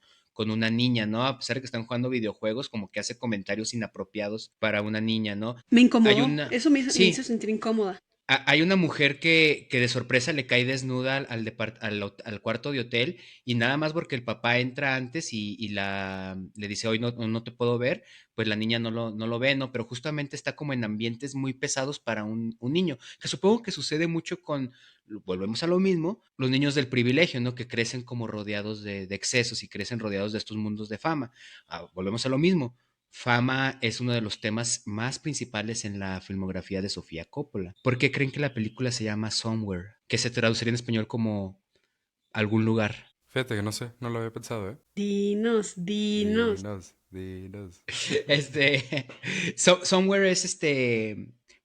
una niña, ¿no? A pesar de que están jugando videojuegos, como que hace comentarios inapropiados para una niña, ¿no? me Hay incomodó. una, Eso me hizo sí, sentir incómoda. hay una mujer que de sorpresa le cae desnuda al cuarto de hotel y nada más porque el papá entra antes le dice, hoy no te puedo ver, pues la niña no lo ve, ¿no? Pero justamente está como en ambientes muy pesados para un niño, que supongo que sucede mucho volvemos a lo mismo, los niños del privilegio, ¿no? Que crecen como rodeados de excesos y crecen rodeados de estos mundos de fama. Volvemos a lo mismo. Fama es uno de los temas más principales en la filmografía de Sofía Coppola. ¿Por qué creen que la película se llama Somewhere? Que se traduciría en español como algún lugar. Fíjate que no sé, no lo había pensado, ¿eh? Dinos. Dinos, dinos. Este, Somewhere es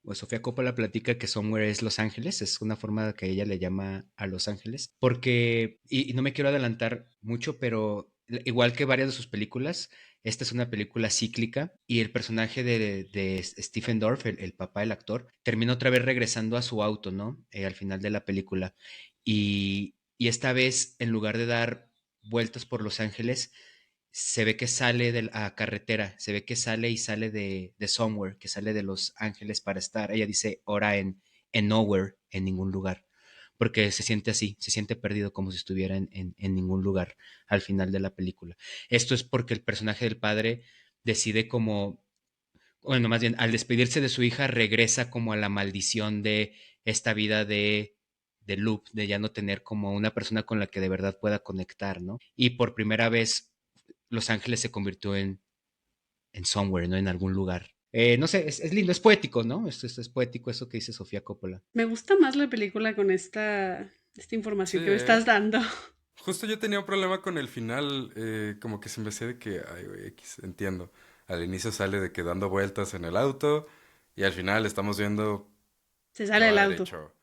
pues Sofía Coppola platica que Somewhere es Los Ángeles, es una forma que ella le llama a Los Ángeles, porque, y no me quiero adelantar mucho, pero igual que varias de sus películas, esta es una película cíclica y el personaje de Stephen Dorff, el papá del actor, termina otra vez regresando a su auto, ¿no? Al final de la película. Y esta vez, en lugar de dar vueltas por Los Ángeles, se ve que sale de la carretera, se ve que sale y sale de somewhere, que sale de Los Ángeles para estar. Ella dice ahora en nowhere, en ningún lugar, porque se siente así, se siente perdido como si estuviera en ningún lugar al final de la película. Esto es porque el personaje del padre decide como, bueno, más bien, al despedirse de su hija, regresa como a la maldición de esta vida de loop, de ya no tener como una persona con la que de verdad pueda conectar, ¿no? Y por primera vez los Ángeles se convirtió en somewhere, ¿no? En algún lugar. No sé, es lindo, es poético, ¿no? Es poético eso que dice Sofía Coppola. Me gusta más la película con esta Sí, información que me estás dando. justo yo tenía un problema con el final, como que se me hacía de que, ay, güey, X, entiendo. Al inicio sale de que dando vueltas en el auto y al final estamos viendo Se que sale del va auto. derecho.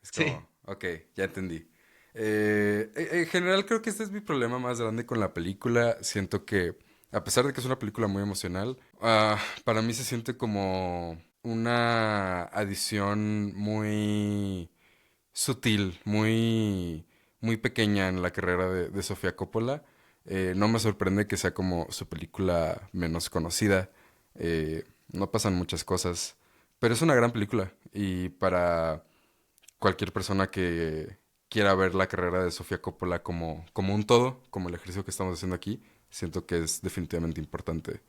Es Sí. como, ok, ya entendí. En general creo que este es mi problema más grande con la película. Siento que, a pesar de que es una película muy emocional, para mí se siente como una adición muy sutil, muy pequeña en la carrera de Sofía Coppola. No me sorprende que sea como su película menos conocida. No pasan muchas cosas, pero es una gran película y para cualquier persona que quiera ver la carrera de Sofía Coppola como un todo, como el ejercicio que estamos haciendo aquí, siento que es definitivamente importante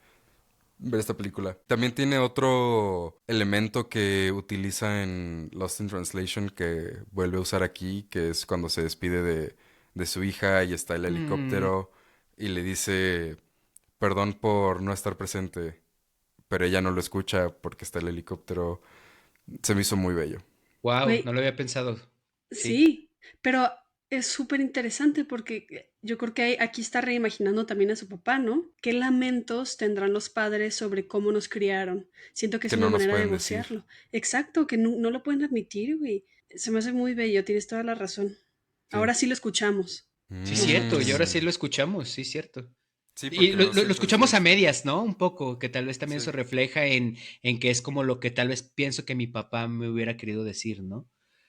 ver esta película. También tiene otro elemento que utiliza en Lost in Translation que vuelve a usar aquí, que es cuando se despide de su hija y está el helicóptero y le dice perdón por no estar presente, pero ella no lo escucha porque está el helicóptero. Se me hizo muy bello. Wow, no Güey, lo había pensado. Sí. sí, pero es súper interesante porque yo creo que aquí está reimaginando también a su papá, ¿no? ¿Qué lamentos tendrán los padres sobre cómo nos criaron? Siento que es Que una no nos manera de pueden decir. vocearlo. Exacto, que no lo pueden admitir, güey. Se me hace muy bello, tienes toda la razón. Sí. Ahora sí lo escuchamos. Sí, cierto, y ahora Nosotros. sí Mm. lo escuchamos, sí, cierto. Sí, Y porque no lo siempre escuchamos a decimos todo. medias, ¿no? Un poco, que tal vez también Sí. eso refleja en que es como lo que tal vez pienso que mi papá me hubiera querido decir, ¿no?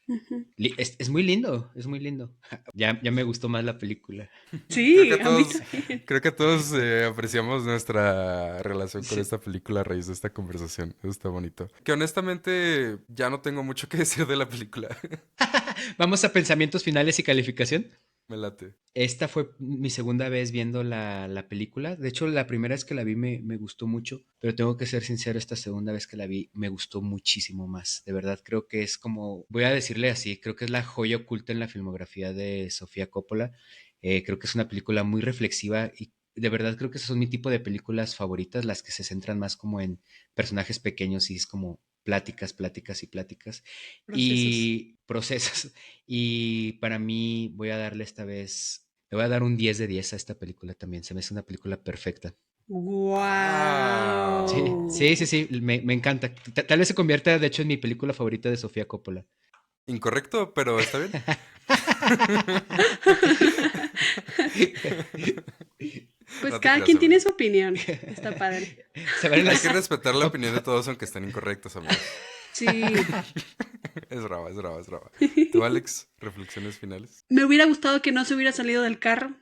Ujú. Es muy lindo, es muy lindo. Ya me gustó más la película. Creo que Sí, a mí todos, también. creo que todos apreciamos nuestra relación con Sí. esta película a raíz de esta conversación. Eso está bonito. Que honestamente ya no tengo mucho que decir de la película. Vamos a pensamientos finales y calificación. Me late. Esta fue mi segunda vez viendo la película. De hecho, la primera vez que la vi me gustó mucho, pero tengo que ser sincero, esta segunda vez que la vi me gustó muchísimo más. De verdad, creo que es como, voy a decirle así, creo que es la joya oculta en la filmografía de Sofía Coppola. Creo que es una película muy reflexiva y de verdad creo que esos son mi tipo de películas favoritas, las que se centran más como en personajes pequeños y es como pláticas, pláticas y pláticas Procesos. y procesos. Y para mí voy a darle esta vez, le voy a dar un 10 de 10 a esta película también. Se me hace una película perfecta. Sí, sí, sí, ¡Wow! sí, me encanta. Tal vez se convierta, de hecho, en mi película favorita de Sofía Coppola. Incorrecto, pero está bien. Pues No te cada creas, quien tiene amigo. su opinión. Está padre. Se van Hay que las... respetar la op- opinión de todos aunque estén incorrectos, amigos. Sí. Es brava, es brava, es brava. ¿Tú, Alex? ¿Reflexiones finales? Me hubiera gustado que no se hubiera salido del carro.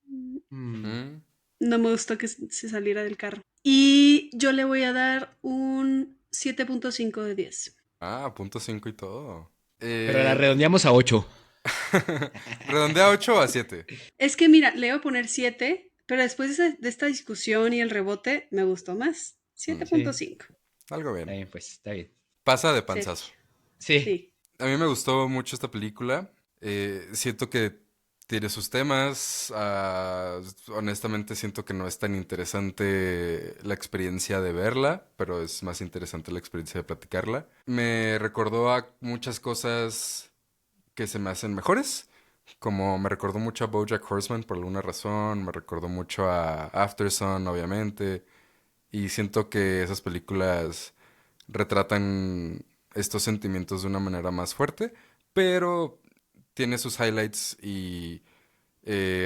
Mm, Ujú. No me gustó que se saliera del carro. Y yo le voy a dar un 7.5 de 10. Punto 5 y todo. pero la Eh, redondeamos a 8. Redondea 8 a 7. Es que mira, le voy a poner 7, pero después de esta discusión y el rebote, me gustó más. Sí, 7.5. Algo está bien. bien, pues, está bien. Pasa de panzazo. Sergio. Sí. Sí. A mí me gustó mucho esta película. Siento que tiene sus temas. Honestamente siento que no es tan interesante la experiencia de verla, pero es más interesante la experiencia de platicarla. Me recordó a muchas cosas que se me hacen mejores. Como me recordó mucho a BoJack Horseman por alguna razón. Me recordó mucho a Aftersun, obviamente. Y siento que esas películas retratan estos sentimientos de una manera más fuerte, pero tiene sus highlights y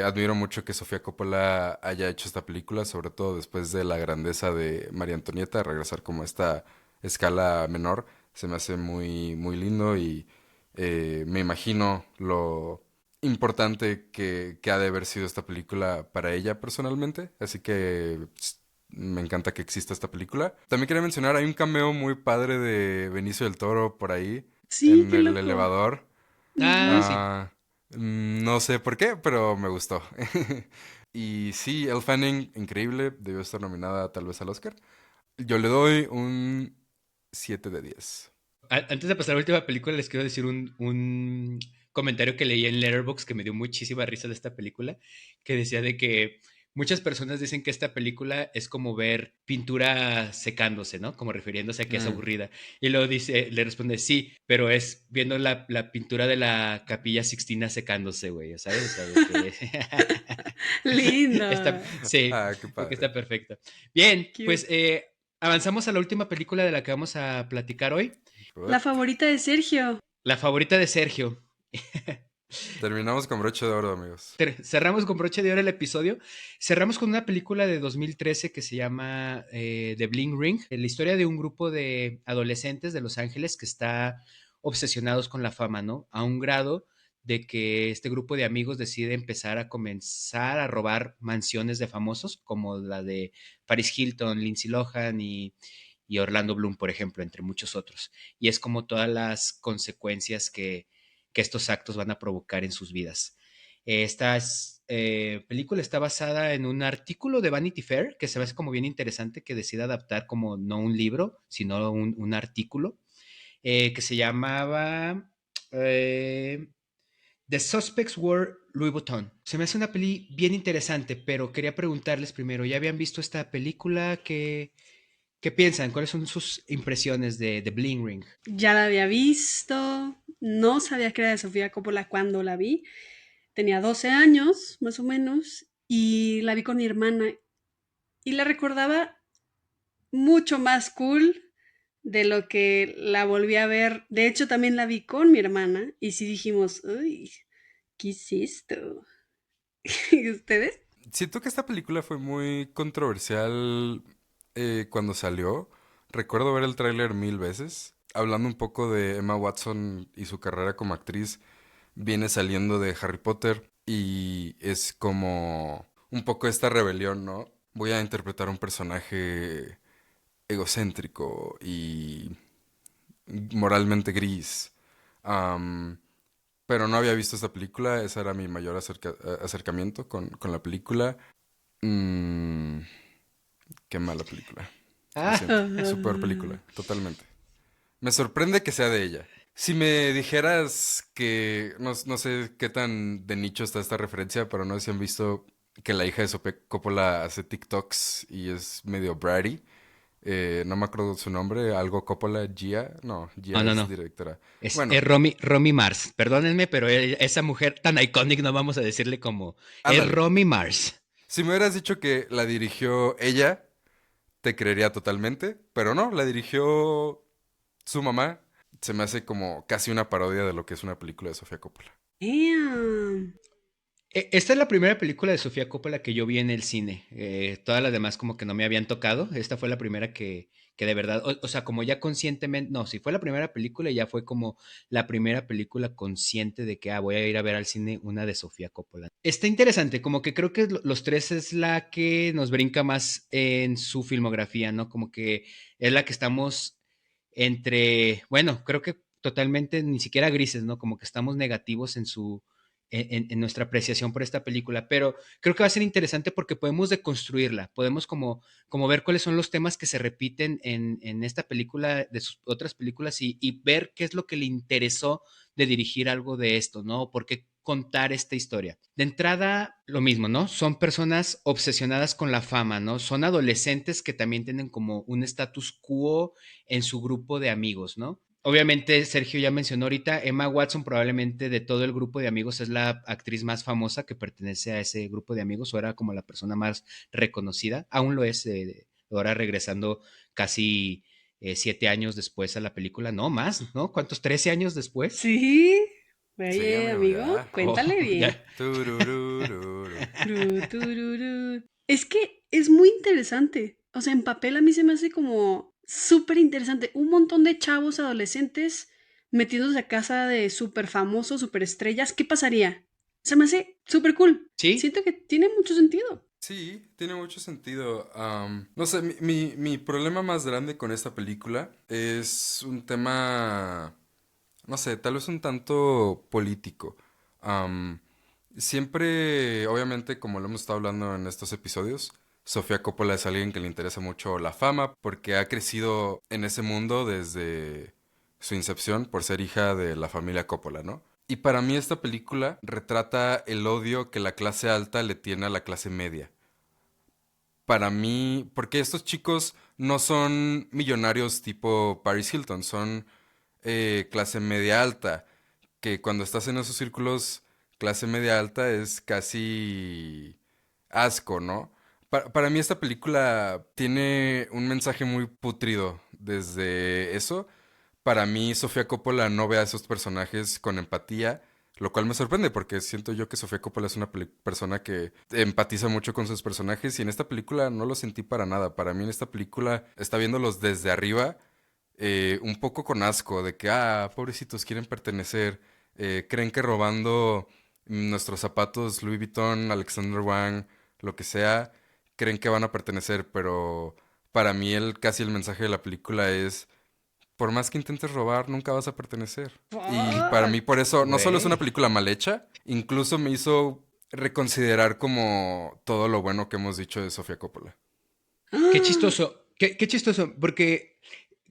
admiro mucho que Sofía Coppola haya hecho esta película, sobre todo después de la grandeza de María Antonieta, regresar como a esta escala menor, se me hace muy lindo y me imagino lo importante que ha de haber sido esta película para ella personalmente, así que me encanta que exista esta película. También quería mencionar, hay un cameo muy padre de Benicio del Toro por ahí, Sí, en qué el loco. elevador. Ah, Ujú. sí. Ah, no sé por qué, pero me gustó. Y sí, Elle Fanning, increíble, debió estar nominada tal vez al Oscar. Yo le doy un 7 de 10. Antes de pasar a la última película, les quiero decir un comentario que leí en Letterboxd que me dio muchísima risa de esta película, que decía de que muchas personas dicen que esta película es como ver pintura secándose, ¿no? Como refiriéndose a que es Mm. aburrida. Y luego dice, le responde, sí, pero es viendo la pintura de la Capilla Sixtina secándose, güey, ¿sabes? O sea, de que... está, Linda. sí, Ah, qué porque padre. está perfecto. Bien, pues Cute. avanzamos a la última película de la que vamos a platicar hoy. La What? favorita de Sergio. La favorita de Sergio. Terminamos con broche de oro, amigos. Cerramos con broche de oro el episodio. Cerramos con una película de 2013 que se llama The Bling Ring. La historia de un grupo de adolescentes de Los Ángeles que está obsesionados con la fama, ¿no? A un grado de que este grupo de amigos decide comenzar a robar mansiones de famosos, como la de Paris Hilton, Lindsay Lohan y Orlando Bloom, por ejemplo, entre muchos otros. Y es como todas las consecuencias que estos actos van a provocar en sus vidas. Esta película está basada en un artículo de Vanity Fair, que se me hace como bien interesante que decida adaptar como no un libro, sino un artículo, que se llamaba The Suspects Were Louis Vuitton. Se me hace una peli bien interesante, pero quería preguntarles primero, ¿ya habían visto esta película? ¿Qué piensan? ¿Cuáles son sus impresiones de The Bling Ring? Ya la había visto, no sabía que era de Sofía Coppola cuando la vi. Tenía 12 años, más o menos, y la vi con mi hermana y la recordaba mucho más cool de lo que la volví a ver. De hecho, también la vi con mi hermana y sí dijimos, uy, ¿qué es esto? ¿Y ustedes? Siento que esta película fue muy controversial cuando salió. Recuerdo ver el tráiler 1000 veces. Hablando un poco de Emma Watson y su carrera como actriz, viene saliendo de Harry Potter y es como un poco esta rebelión, ¿no? Voy a interpretar un personaje egocéntrico y moralmente gris. Am, pero no había visto esta película, ese era mi mayor acercamiento con la película. Mm, qué mala película, lo Ah, siento. Su peor película, totalmente. Me sorprende que sea de ella. Si me dijeras que no sé qué tan de nicho está esta referencia, pero no sé si han visto que la hija de Sofía Coppola hace TikToks y es medio bratty. No me acuerdo su nombre, algo Coppola, Gia. No, no, Gia no, es no. directora. Es Bueno, Romy Mars. Perdónenme, pero esa mujer tan icónica no vamos a decirle como es ándale. Romy Mars. Si me hubieras dicho que la dirigió ella, te creería totalmente, pero no, la dirigió su mamá. Se me hace como casi una parodia de lo que es una película de Sofía Coppola. Damn. Esta es la primera película de Sofía Coppola que yo vi en el cine. Todas las demás como que no me habían tocado. Esta fue la primera que de verdad, o sea, como ya conscientemente, no, si fue la primera película, ya fue como la primera película consciente de que voy a ir a ver al cine una de Sofía Coppola. Está interesante, como que creo que Los Tres es la que nos brinca más en su filmografía, ¿no? Como que es la que estamos entre, bueno, creo que totalmente ni siquiera grises, ¿no? Como que estamos negativos en nuestra apreciación por esta película, pero creo que va a ser interesante porque podemos deconstruirla, podemos como ver cuáles son los temas que se repiten en esta película, de sus otras películas y ver qué es lo que le interesó de dirigir algo de esto, ¿no? ¿Por qué contar esta historia? De entrada, lo mismo, ¿no? Son personas obsesionadas con la fama, ¿no? Son adolescentes que también tienen como un status quo en su grupo de amigos, ¿no? Obviamente, Sergio ya mencionó ahorita, Emma Watson probablemente de todo el grupo de amigos es la actriz más famosa que pertenece a ese grupo de amigos, o era como la persona más reconocida, aún lo es, ahora regresando casi 7 años después a la película, no más, ¿no? ¿Cuántos? ¿13 años después? Sí. Sí, Oye, amigo, amigo, ya. Oh, cuéntale ya. bien. Tururururu. Tururú. Es que es muy interesante. O sea, en papel a mí se me hace como súper interesante. Un montón de chavos adolescentes metidos a casa de súper famosos, súper estrellas. ¿Qué pasaría? Se me hace súper cool. Sí, Siento que tiene mucho sentido. Sí, tiene mucho sentido. No sé, mi problema más grande con esta película es un tema, no sé, tal vez un tanto político. Am, Siempre, obviamente, como lo hemos estado hablando en estos episodios, Sofía Coppola es alguien que le interesa mucho la fama porque ha crecido en ese mundo desde su incepción por ser hija de la familia Coppola, ¿no? Y para mí esta película retrata el odio que la clase alta le tiene a la clase media. Para mí, porque estos chicos no son millonarios tipo Paris Hilton, son clase media alta, que cuando estás en esos círculos, clase media alta es casi asco, ¿no? Para mí esta película tiene un mensaje muy putrido desde eso. Para mí, Sofía Coppola no ve a esos personajes con empatía, Lo cual me sorprende porque siento yo que Sofía Coppola es una persona que empatiza mucho con sus personajes y en esta película no lo sentí para nada. Para mí en esta película está viéndolos desde arriba, un poco con asco de que, pobrecitos, quieren pertenecer. Creen que robando nuestros zapatos Louis Vuitton, Alexander Wang, lo que sea, creen que van a pertenecer, pero para mí casi el mensaje de la película es por más que intentes robar, nunca vas a pertenecer. Y para mí Fuck. por eso, no solo es una Güey. película mal hecha, incluso me hizo reconsiderar como todo lo bueno que hemos dicho de Sofía Coppola. Qué chistoso, qué chistoso, porque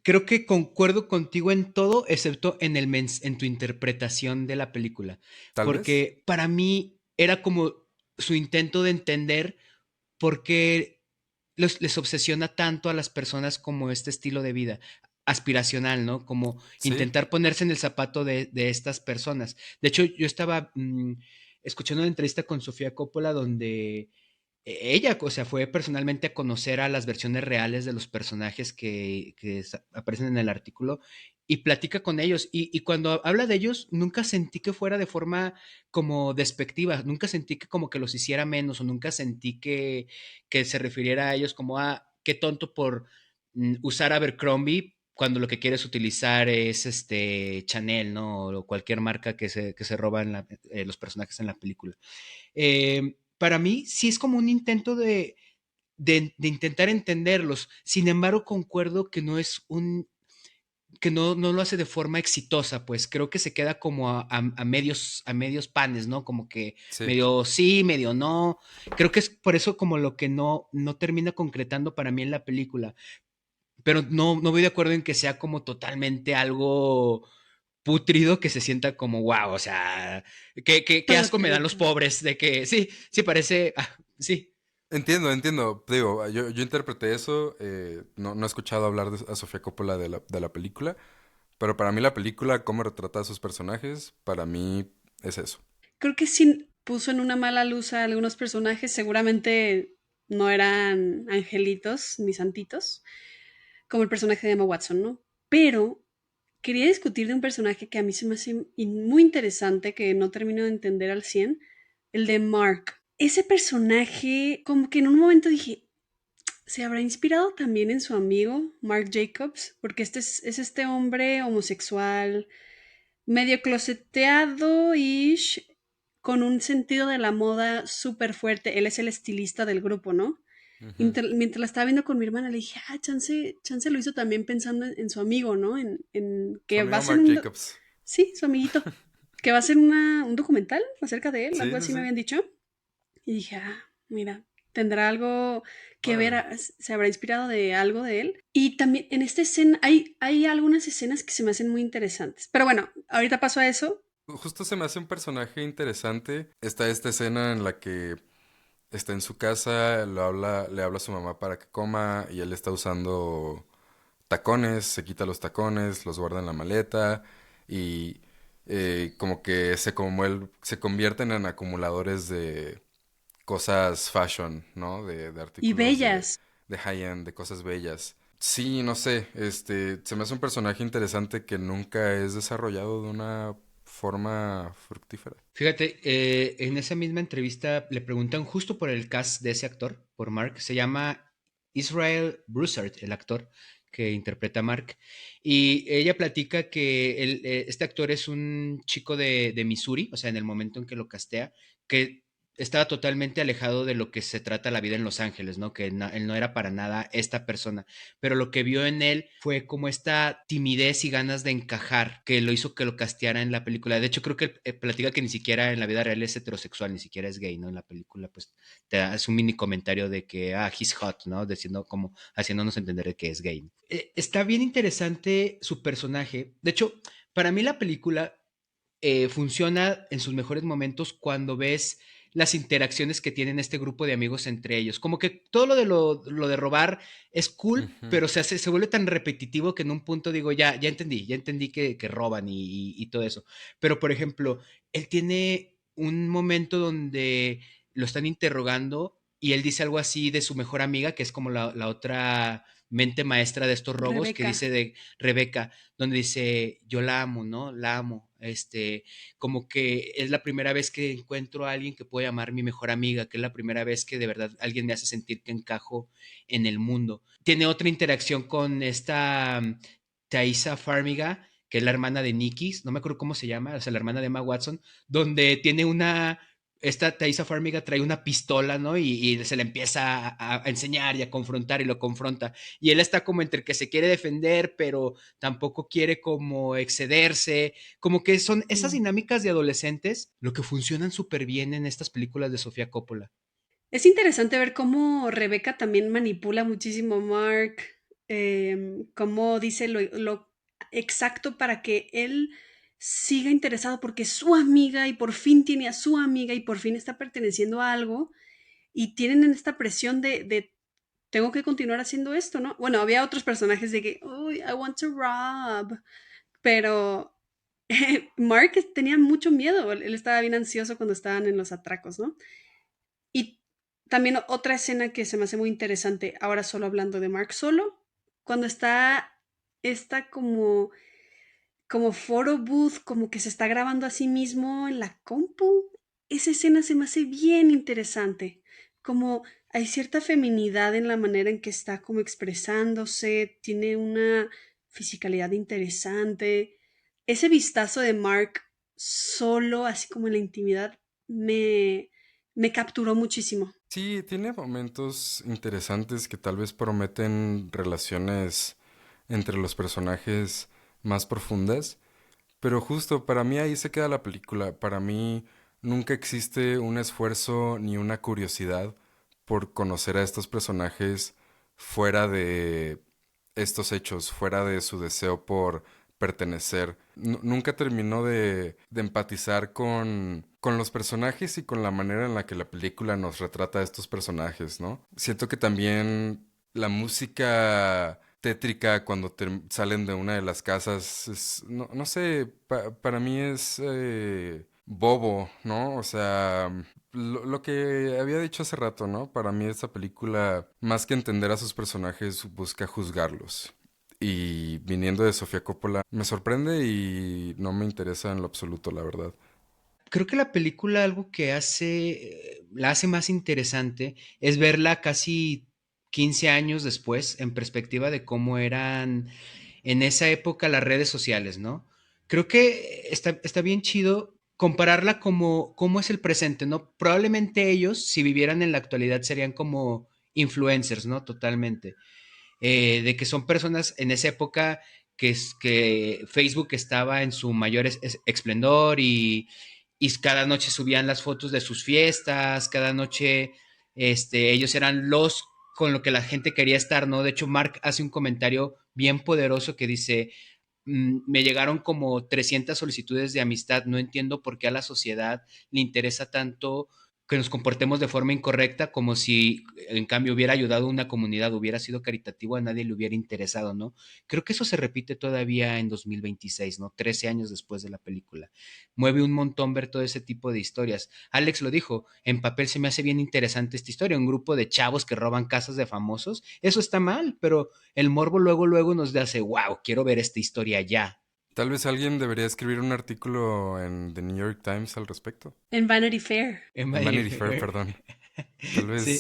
creo que concuerdo contigo en todo, excepto en en tu interpretación de la película. Tal vez. Porque para mí era como su intento de entender por qué les obsesiona tanto a las personas como este estilo de vida aspiracional, ¿no? Como Sí. intentar ponerse en el zapato de estas personas. De hecho, yo estaba escuchando una entrevista con Sofía Coppola donde ella, o sea, fue personalmente a conocer a las versiones reales de los personajes que aparecen en el artículo y platica con ellos. Y cuando habla de ellos, nunca sentí que fuera de forma como despectiva, nunca sentí que como que los hiciera menos o nunca sentí que se refiriera a ellos como qué tonto por usar Abercrombie cuando lo que quieres utilizar es Chanel, ¿no? O cualquier marca que se roba en los personajes en la película. Para mí sí es como un intento de intentar entenderlos. Sin embargo, concuerdo que no es que no lo hace de forma exitosa, pues creo que se queda como a medios panes, ¿no? Como que Sí. medio sí, medio no. Creo que es por eso como lo que no termina concretando para mí en la película. Pero no voy de acuerdo en que sea como totalmente algo putrido que se sienta como wow, o sea, qué asco me dan los Patético. pobres de que sí, sí parece, sí. Entiendo, entiendo. Digo, yo interpreté eso. No he escuchado hablar a Sofía Coppola de la película. Pero para mí la película, cómo retrata a sus personajes, para mí es eso. Creo que sí puso en una mala luz a algunos personajes. Seguramente no eran angelitos ni santitos, como el personaje de Emma Watson, ¿no? Pero quería discutir de un personaje que a mí se me hace muy interesante, que no termino de entender al 100, el de Mark. Ese personaje, como que en un momento dije, ¿se habrá inspirado también en su amigo Marc Jacobs? Porque es este hombre homosexual, medio closeteado-ish, con un sentido de la moda súper fuerte. Él es el estilista del grupo, ¿no? Ujú. Mientras la estaba viendo con mi hermana, le dije, chance lo hizo también pensando en su amigo, ¿no? En Su que va a amigo ser Marc Jacobs. sí, su amiguito, que va a ser un documental acerca de él, Sí, algo sí, así me sí. habían dicho. Y dije, mira, tendrá algo que ver, Órale. se habrá inspirado de algo de él. Y también en esta escena hay algunas escenas que se me hacen muy interesantes. Pero bueno, ahorita paso a eso. Justo se me hace un personaje interesante. Está esta escena en la que está en su casa, le habla a su mamá para que coma y él está usando tacones, se quita los tacones, los guarda en la maleta y como que como él, se convierten en acumuladores de cosas fashion, ¿no? De Y artículos bellas. de high-end, de cosas bellas. Sí, no sé, se me hace un personaje interesante que nunca es desarrollado de una forma fructífera. Fíjate, en esa misma entrevista le preguntan justo por el cast de ese actor, por Mark, se llama Israel Broussard, el actor que interpreta a Mark, y ella platica que este actor es un chico de Missouri, o sea, en el momento en que lo castea, que estaba totalmente alejado de lo que se trata la vida en Los Ángeles, ¿no? Que él no era para nada esta persona, pero lo que vio en él fue como esta timidez y ganas de encajar que lo hizo que lo casteara en la película. De hecho, creo que él, platica que ni siquiera en la vida real es heterosexual, ni siquiera es gay, ¿no? En la película, pues, te hace un mini comentario de que, he's hot, ¿no? Diciendo como, haciéndonos entender de que es gay. Está bien interesante su personaje. De hecho, para mí la película funciona en sus mejores momentos cuando ves las interacciones que tienen este grupo de amigos entre ellos. Como que todo lo de robar es cool, Ujú. pero se vuelve tan repetitivo que en un punto digo, ya entendí que roban y todo eso. Pero, por ejemplo, él tiene un momento donde lo están interrogando y él dice algo así de su mejor amiga, que es como la otra mente maestra de estos robos, que Rebeca. dice de Rebeca, donde dice, yo la amo, ¿no? La amo. Como que es la primera vez que encuentro a alguien que puedo llamar mi mejor amiga, que es la primera vez que de verdad alguien me hace sentir que encajo en el mundo. Tiene otra interacción con esta Thaisa Farmiga, que es la hermana de Nikki, no me acuerdo cómo se llama, o sea, la hermana de Emma Watson, donde tiene esta Thaisa Farmiga trae una pistola, ¿no? Y se le empieza a enseñar y a confrontar y lo confronta. Y él está como entre que se quiere defender, pero tampoco quiere como excederse. Como que son esas Mm. dinámicas de adolescentes lo que funcionan súper bien en estas películas de Sofía Coppola. Es interesante ver cómo Rebeca también manipula muchísimo a Mark, cómo dice lo exacto para que él siga interesado porque es su amiga y por fin tiene a su amiga y por fin está perteneciendo a algo y tienen esta presión de tengo que continuar haciendo esto, ¿no? Bueno, había otros personajes de que, oh, I want to rob, pero Mark tenía mucho miedo, él estaba bien ansioso cuando estaban en los atracos, ¿no? Y también otra escena que se me hace muy interesante, ahora solo hablando de Mark solo, cuando está como photo booth, como que se está grabando a sí mismo en la compu. Esa escena se me hace bien interesante, como hay cierta feminidad en la manera en que está como expresándose, tiene una fisicalidad interesante. Ese vistazo de Mark solo, así como en la intimidad, me capturó muchísimo. Sí, tiene momentos interesantes que tal vez prometen relaciones entre los personajes más profundas, pero justo para mí ahí se queda la película. Para mí nunca existe un esfuerzo ni una curiosidad por conocer a estos personajes fuera de estos hechos, fuera de su deseo por pertenecer. Nunca terminó de empatizar con los personajes y con la manera en la que la película nos retrata a estos personajes, ¿no? Siento que también la música tétrica cuando salen de una de las casas no, no sé, para mí es bobo, ¿no? O sea, lo que había dicho hace rato, ¿no? Para mí esta película, más que entender a sus personajes, busca juzgarlos. Y viniendo de Sofía Coppola, me sorprende y no me interesa en lo absoluto, la verdad. Creo que la película algo que la hace más interesante es verla casi 15 años después en perspectiva de cómo eran en esa época las redes sociales, ¿no? Creo que está bien chido compararla como cómo es el presente, ¿no? Probablemente ellos, si vivieran en la actualidad, serían como influencers, ¿no? Totalmente. De que son personas en esa época que Facebook estaba en su mayor esplendor y cada noche subían las fotos de sus fiestas, cada noche ellos eran los con lo que la gente quería estar, ¿no? De hecho, Mark hace un comentario bien poderoso que dice, me llegaron como 300 solicitudes de amistad, no entiendo por qué a la sociedad le interesa tanto que nos comportemos de forma incorrecta, como si en cambio hubiera ayudado a una comunidad, hubiera sido caritativo, a nadie le hubiera interesado, ¿no? Creo que eso se repite todavía en 2026, ¿no? 13 años después de la película. Mueve un montón ver todo ese tipo de historias. Alex lo dijo, en papel se me hace bien interesante esta historia, un grupo de chavos que roban casas de famosos, eso está mal, pero el morbo luego nos hace, wow, quiero ver esta historia ya. Tal vez alguien debería escribir un artículo en The New York Times al respecto. En Vanity Fair. En En Vanity Vanity Fair, Fair. perdón. Sí,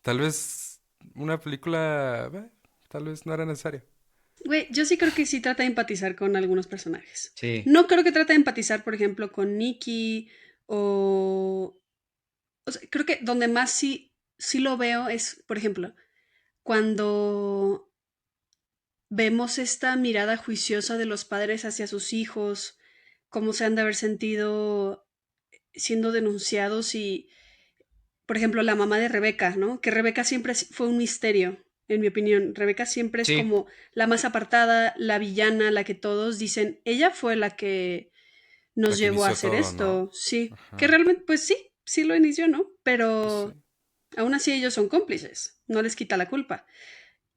Tal vez una película, tal vez no era necesaria. Güey, yo sí creo que sí trata de empatizar con algunos personajes. sí. No creo que trate de empatizar, por ejemplo, con Nikki o... O sea, creo que donde más sí lo veo es, por ejemplo, cuando vemos esta mirada juiciosa de los padres hacia sus hijos, cómo se han de haber sentido siendo denunciados y, por ejemplo, la mamá de Rebeca, ¿no? Que Rebeca siempre fue un misterio, en mi opinión. Rebeca siempre es Sí, como la más apartada, la villana, la que todos dicen, ella fue la que La nos que llevó a inició hacer todo, ¿no? esto, sí. Que Ajá. realmente, pues sí, sí lo inició, ¿no? Pues sí. Pero aún así ellos son cómplices, no les quita la culpa.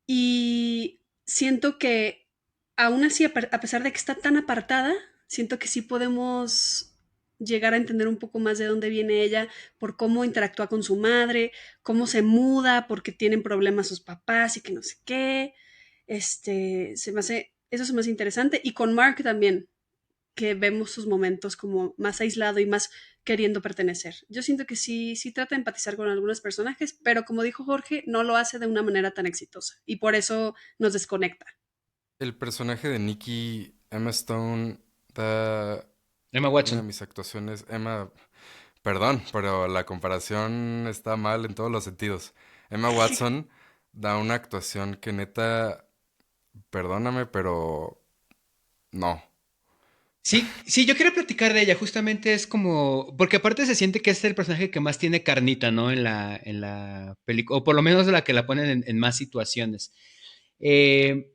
Y siento que aún así, a pesar de que está tan apartada, siento que sí podemos llegar a entender un poco más de dónde viene ella, por cómo interactúa con su madre, cómo se muda, porque tienen problemas sus papás y que no sé qué. Eso se me hace interesante. Y con Mark también, que vemos sus momentos como más aislado y más queriendo pertenecer. Yo siento que sí, sí trata de empatizar con algunos personajes, pero como dijo Jorge, no lo hace de una manera tan exitosa y por eso nos desconecta. El personaje de Nikki, Emma Stone, da Emma una de Watson. mis actuaciones. Emma, perdón, pero la comparación está mal en todos los sentidos. Emma Watson da una actuación que neta, perdóname, pero no. Sí, sí, yo quería platicar de ella, justamente es como, porque aparte se siente que es el personaje que más tiene carnita, ¿no? En la película, o por lo menos la que la ponen en más situaciones. Eh,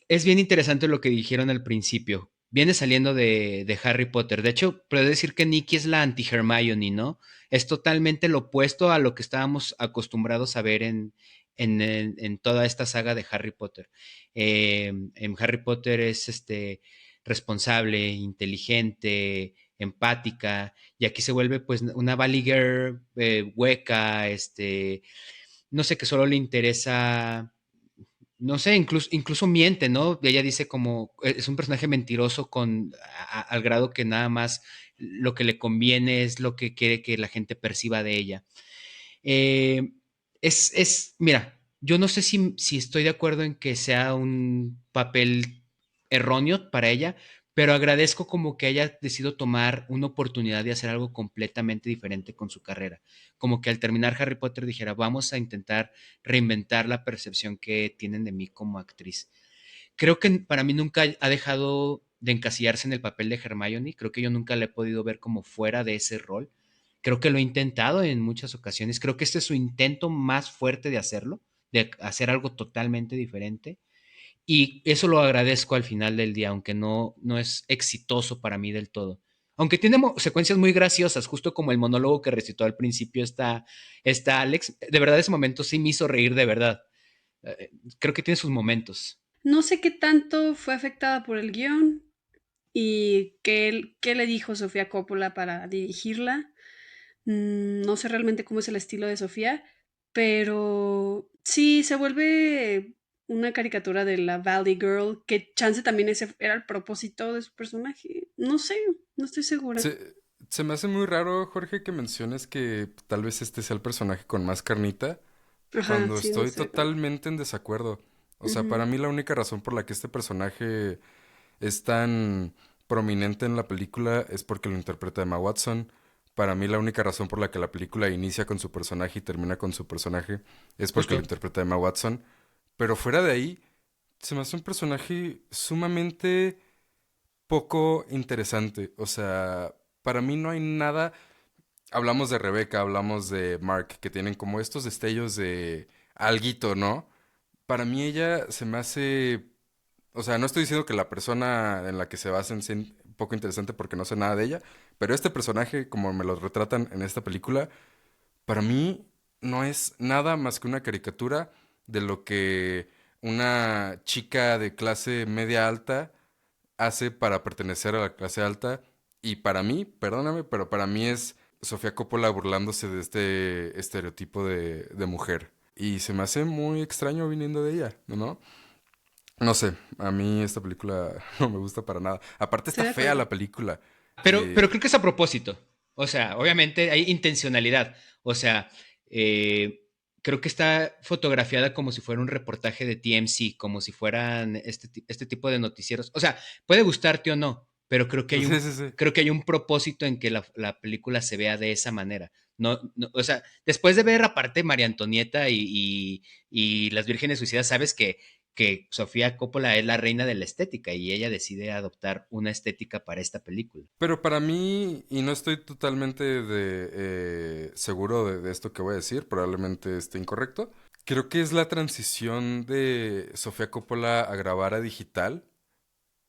es bien interesante lo que dijeron al principio. Viene saliendo de Harry Potter. De hecho, puedo decir que Nicky es la anti-Hermione, ¿no? Es totalmente lo opuesto a lo que estábamos acostumbrados a ver en toda esta saga de Harry Potter. En Harry Potter es responsable, inteligente, empática, y aquí se vuelve pues una Valley Girl hueca, no sé, que solo le interesa, no sé, incluso miente, ¿no? Ella dice como, es un personaje mentiroso al grado que nada más lo que le conviene es lo que quiere que la gente perciba de ella. Eh, mira, yo no sé si estoy de acuerdo en que sea un papel erróneo para ella, pero agradezco como que haya decidido tomar una oportunidad de hacer algo completamente diferente con su carrera. Como que al terminar Harry Potter dijera, vamos a intentar reinventar la percepción que tienen de mí como actriz. Creo que para mí nunca ha dejado de encasillarse en el papel de Hermione. Creo que yo nunca la he podido ver como fuera de ese rol. Creo que lo he intentado en muchas ocasiones. Creo que este es su intento más fuerte de hacerlo, de hacer algo totalmente diferente. Y eso lo agradezco al final del día, aunque no es exitoso para mí del todo. Aunque tiene secuencias muy graciosas, justo como el monólogo que recitó al principio está Alex. De verdad, ese momento sí me hizo reír de verdad. Eh, Creo que tiene sus momentos. No sé qué tanto fue afectada por el guión y qué le dijo Sofía Coppola para dirigirla. No sé realmente cómo es el estilo de Sofía, pero sí se vuelve una caricatura de la Valley Girl, que chance también ese era el propósito de su personaje. No sé, no estoy segura. Se me hace muy raro, Jorge, que menciones que tal vez este sea el personaje con más carnita, Ajá, cuando sí, no estoy estoy de acuerdo. totalmente en desacuerdo. O sea, Ujú. para mí la única razón por la que este personaje es tan prominente en la película es porque lo interpreta Emma Watson. Para mí la única razón por la que la película inicia con su personaje y termina con su personaje es porque lo Justo. interpreta Emma Watson. Pero fuera de ahí, se me hace un personaje sumamente poco interesante. O sea, para mí no hay nada. Hablamos de Rebeca, hablamos de Mark, que tienen como estos destellos de alguito, ¿no? Para mí ella se me hace, o sea, no estoy diciendo que la persona en la que se basen sea poco interesante porque no sé nada de ella, pero este personaje, como me lo retratan en esta película, para mí no es nada más que una caricatura de lo que una chica de clase media alta hace para pertenecer a la clase alta. Y para mí, perdóname, pero para mí es Sofía Coppola burlándose de este estereotipo de mujer. Y se me hace muy extraño viniendo de ella, ¿no? No sé, a mí esta película no me gusta para nada. Aparte Estoy está de fea acuerdo. la película. Pero creo que es a propósito. O sea, obviamente hay intencionalidad. O sea, creo que está fotografiada como si fuera un reportaje de TMC, como si fueran este tipo de noticieros. O sea, puede gustarte o no, pero Sí, sí, sí. creo que hay un propósito en que la película se vea de esa manera. O sea, después de ver aparte María Antonieta y Las Vírgenes Suicidas, sabes que Sofía Coppola es la reina de la estética y ella decide adoptar una estética para esta película. Pero para mí, y no estoy totalmente seguro de esto que voy a decir, probablemente esté incorrecto, creo que es la transición de Sofía Coppola a grabar a digital,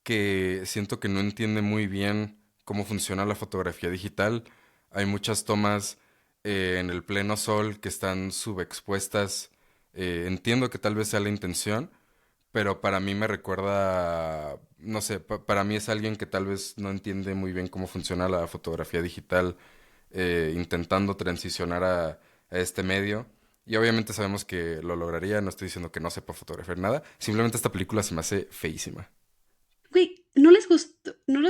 que siento que no entiende muy bien cómo funciona la fotografía digital. Hay muchas tomas en el pleno sol que están subexpuestas. Entiendo que tal vez sea la intención, pero para mí me recuerda, no sé, para mí es alguien que tal vez no entiende muy bien cómo funciona la fotografía digital, intentando transicionar a este medio. Y obviamente sabemos que lo lograría, no estoy diciendo que no sepa fotografiar nada, simplemente esta película se me hace feísima. Güey, no les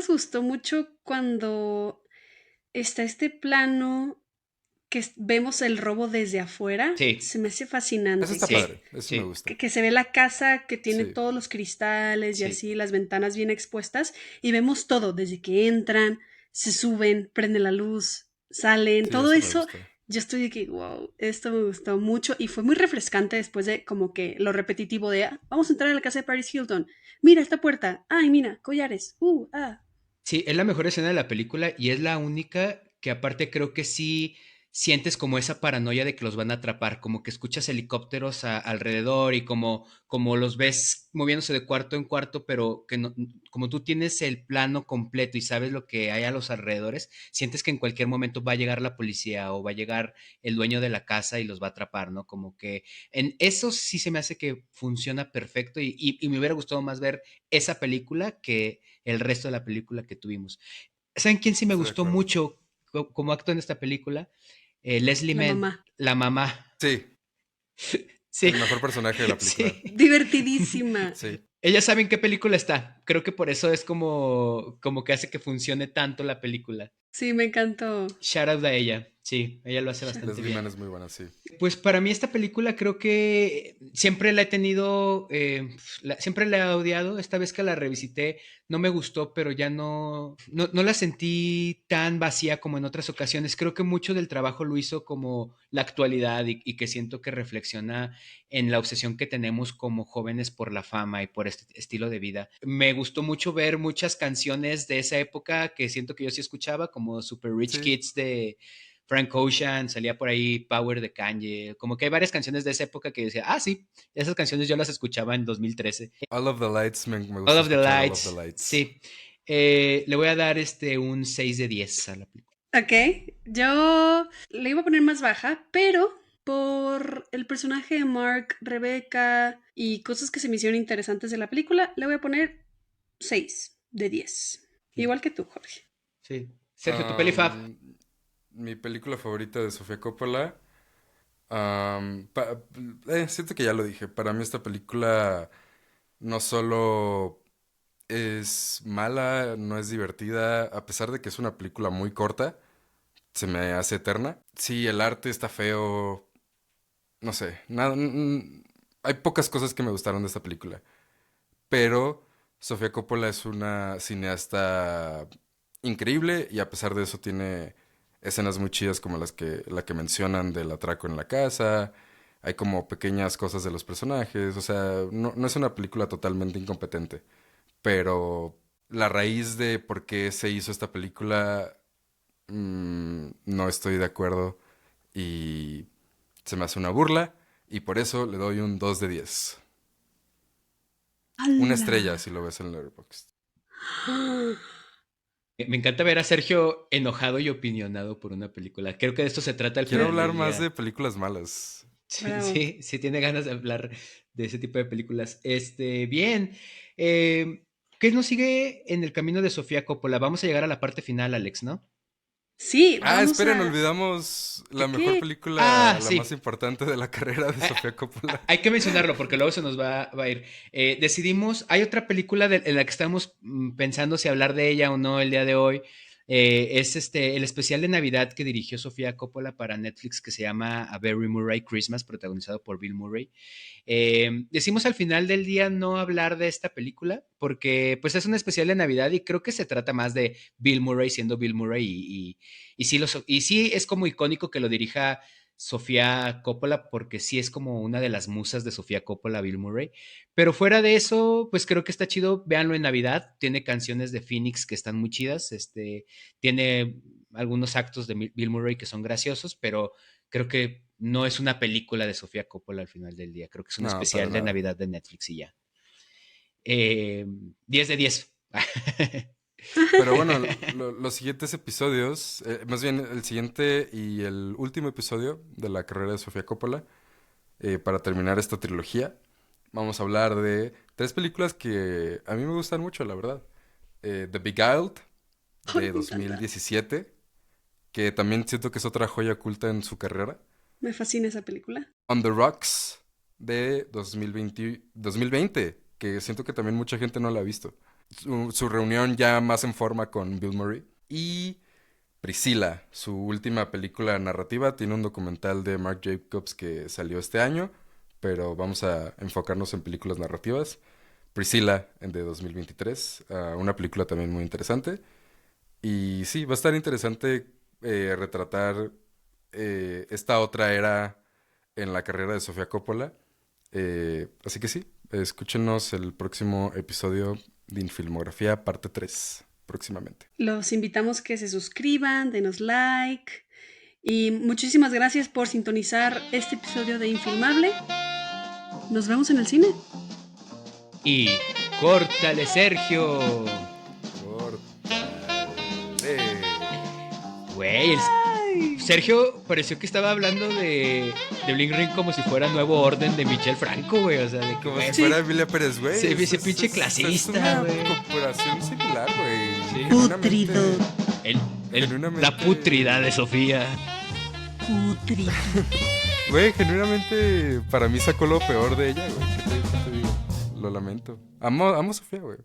gustó mucho cuando está este plano vemos el robo desde afuera? Sí, Se me hace Eso fascinante. está sí, padre, eso sí me sí. gusta. Que se ve la casa que tiene Sí, todos los cristales y Sí. así, las ventanas bien expuestas, y vemos todo, desde que entran, se suben, prenden la luz, salen, sí, todo eso me eso. gusta. Yo estoy de que, wow, esto me gustó mucho y fue muy refrescante después de como que lo repetitivo de, "Ah, vamos a entrar a la casa de Paris Hilton, mira esta puerta, ay, mira, collares, Sí, es la mejor escena de la película y es la única que aparte creo que sí sientes como esa paranoia de que los van a atrapar, como que escuchas helicópteros alrededor y como los ves moviéndose de cuarto en cuarto, pero que no, como tú tienes el plano completo y sabes lo que hay a los alrededores, sientes que en cualquier momento va a llegar la policía o va a llegar el dueño de la casa y los va a atrapar, ¿no? Como que en eso sí se me hace que funciona perfecto y me hubiera gustado más ver esa película que el resto de la película que tuvimos. ¿Saben quién sí me Estoy de gustó acuerdo. mucho como actúa en esta película? Leslie la Mann, mamá. la mamá. Sí, Sí, el mejor personaje de la película. sí. Divertidísima. Sí. Ella sabe en qué película está. Creo que por eso es como que hace que funcione tanto la película. Sí, me encantó. Shout out a ella. Sí, ella lo hace bastante Leslie Mann bien. es muy buena, sí. Pues para mí esta película creo que siempre la he tenido, siempre la he odiado. Esta vez que la revisité no me gustó, pero ya no la sentí tan vacía como en otras ocasiones. Creo que mucho del trabajo lo hizo como la actualidad y que siento que reflexiona en la obsesión que tenemos como jóvenes por la fama y por este estilo de vida. Me gustó mucho ver muchas canciones de esa época que siento que yo sí escuchaba, como Super Rich Sí. Kids de Frank Ocean, salía por ahí Power de Kanye, como que hay varias canciones de esa época que decía, ah, sí, esas canciones yo las escuchaba en 2013. All of the Lights, me All gusta of the escuchar All of the Lights, Lights. sí. Le voy a dar un 6 de 10 a la película. Ok, yo le iba a poner más baja, pero por el personaje de Mark, Rebecca y cosas que se me hicieron interesantes de la película, le voy a poner 6 de 10. Igual que tú, Jorge. Sí. Sergio, tu peli fab. Am, Mi película favorita de Sofía Coppola. Siento que ya lo dije. Para mí esta película no solo es mala, no es divertida, a pesar de que es una película muy corta, se me hace eterna. Sí, el arte está feo, no sé, nada, hay pocas cosas que me gustaron de esta película, pero Sofía Coppola es una cineasta increíble y a pesar de eso tiene escenas muy chidas como la que mencionan del atraco en la casa. Hay como pequeñas cosas de los personajes, o sea, no es una película totalmente incompetente, pero la raíz de por qué se hizo esta película no estoy de acuerdo y se me hace una burla y por eso le doy un 2 de 10. Una ¡Hala! estrella si lo ves en Letterboxd. Me encanta ver a Sergio enojado y opinionado por una película. Creo que de esto se trata al Quiero final hablar del más de día. películas malas. Sí, Bravo. sí, sí tiene ganas de hablar de ese tipo de películas. Bien. ¿Qué nos sigue en el camino de Sofía Coppola? Vamos a llegar a la parte final, Alex, ¿no? Sí, Ah, vamos esperen, a... olvidamos la mejor ¿Qué? película, Ah, la más sí. importante de la carrera de Hay, Sofía Coppola. hay que mencionarlo porque luego se nos va a ir. Decidimos, hay otra película en la que estamos pensando si hablar de ella o no el día de hoy. Es el especial de Navidad que dirigió Sofía Coppola para Netflix que se llama A Very Murray Christmas, protagonizado por Bill Murray. Decimos al final del día no hablar de esta película porque pues es un especial de Navidad y creo que se trata más de Bill Murray siendo Bill Murray y sí es como icónico que lo dirija Sofía Coppola porque sí es como una de las musas de Sofía Coppola, Bill Murray. Pero fuera de eso, pues creo que está chido, véanlo en Navidad, tiene canciones de Phoenix que están muy chidas, tiene algunos actos de Bill Murray que son graciosos, pero creo que no es una película de Sofía Coppola al final del día. Creo que es un No, para especial de nada. Navidad de Netflix y ya. 10 de 10. Pero bueno, los siguientes episodios, más bien el siguiente y el último episodio de la carrera de Sofía Coppola, para terminar esta trilogía, vamos a hablar de tres películas que a mí me gustan mucho, la verdad. The Beguiled, Ay, de me encanta. 2017, que también siento que es otra joya oculta en su carrera. Me fascina esa película. On the Rocks de 2020, que siento que también mucha gente no la ha visto. Su reunión ya más en forma con Bill Murray. Y Priscilla, su última película narrativa, tiene un documental de Marc Jacobs que salió este año, pero vamos a enfocarnos en películas narrativas. Priscilla, de 2023, una película también muy interesante. Y sí, va a estar interesante retratar esta otra era en la carrera de Sofía Coppola. Así que sí, escúchenos el próximo episodio de Infilmografía, parte 3, próximamente. Los invitamos que se suscriban, denos like. Y muchísimas gracias por sintonizar este episodio de Infilmable. Nos vemos en el cine. Y córtale, Sergio. Córtale. Güey, Sergio pareció que estaba hablando de Bling Ring como si fuera Nuevo Orden de Michel Franco, güey. O sea, de que, Como güey, si fuera Emilia Pérez, güey. Sí, ese pinche clasista, güey. Es una comparación similar, güey. Sí. Putrido. La putrida de Sofía. Putrido. Güey, genuinamente para mí sacó lo peor de ella, güey. ¿Qué te digo? Lo lamento. Amo a Sofía, güey.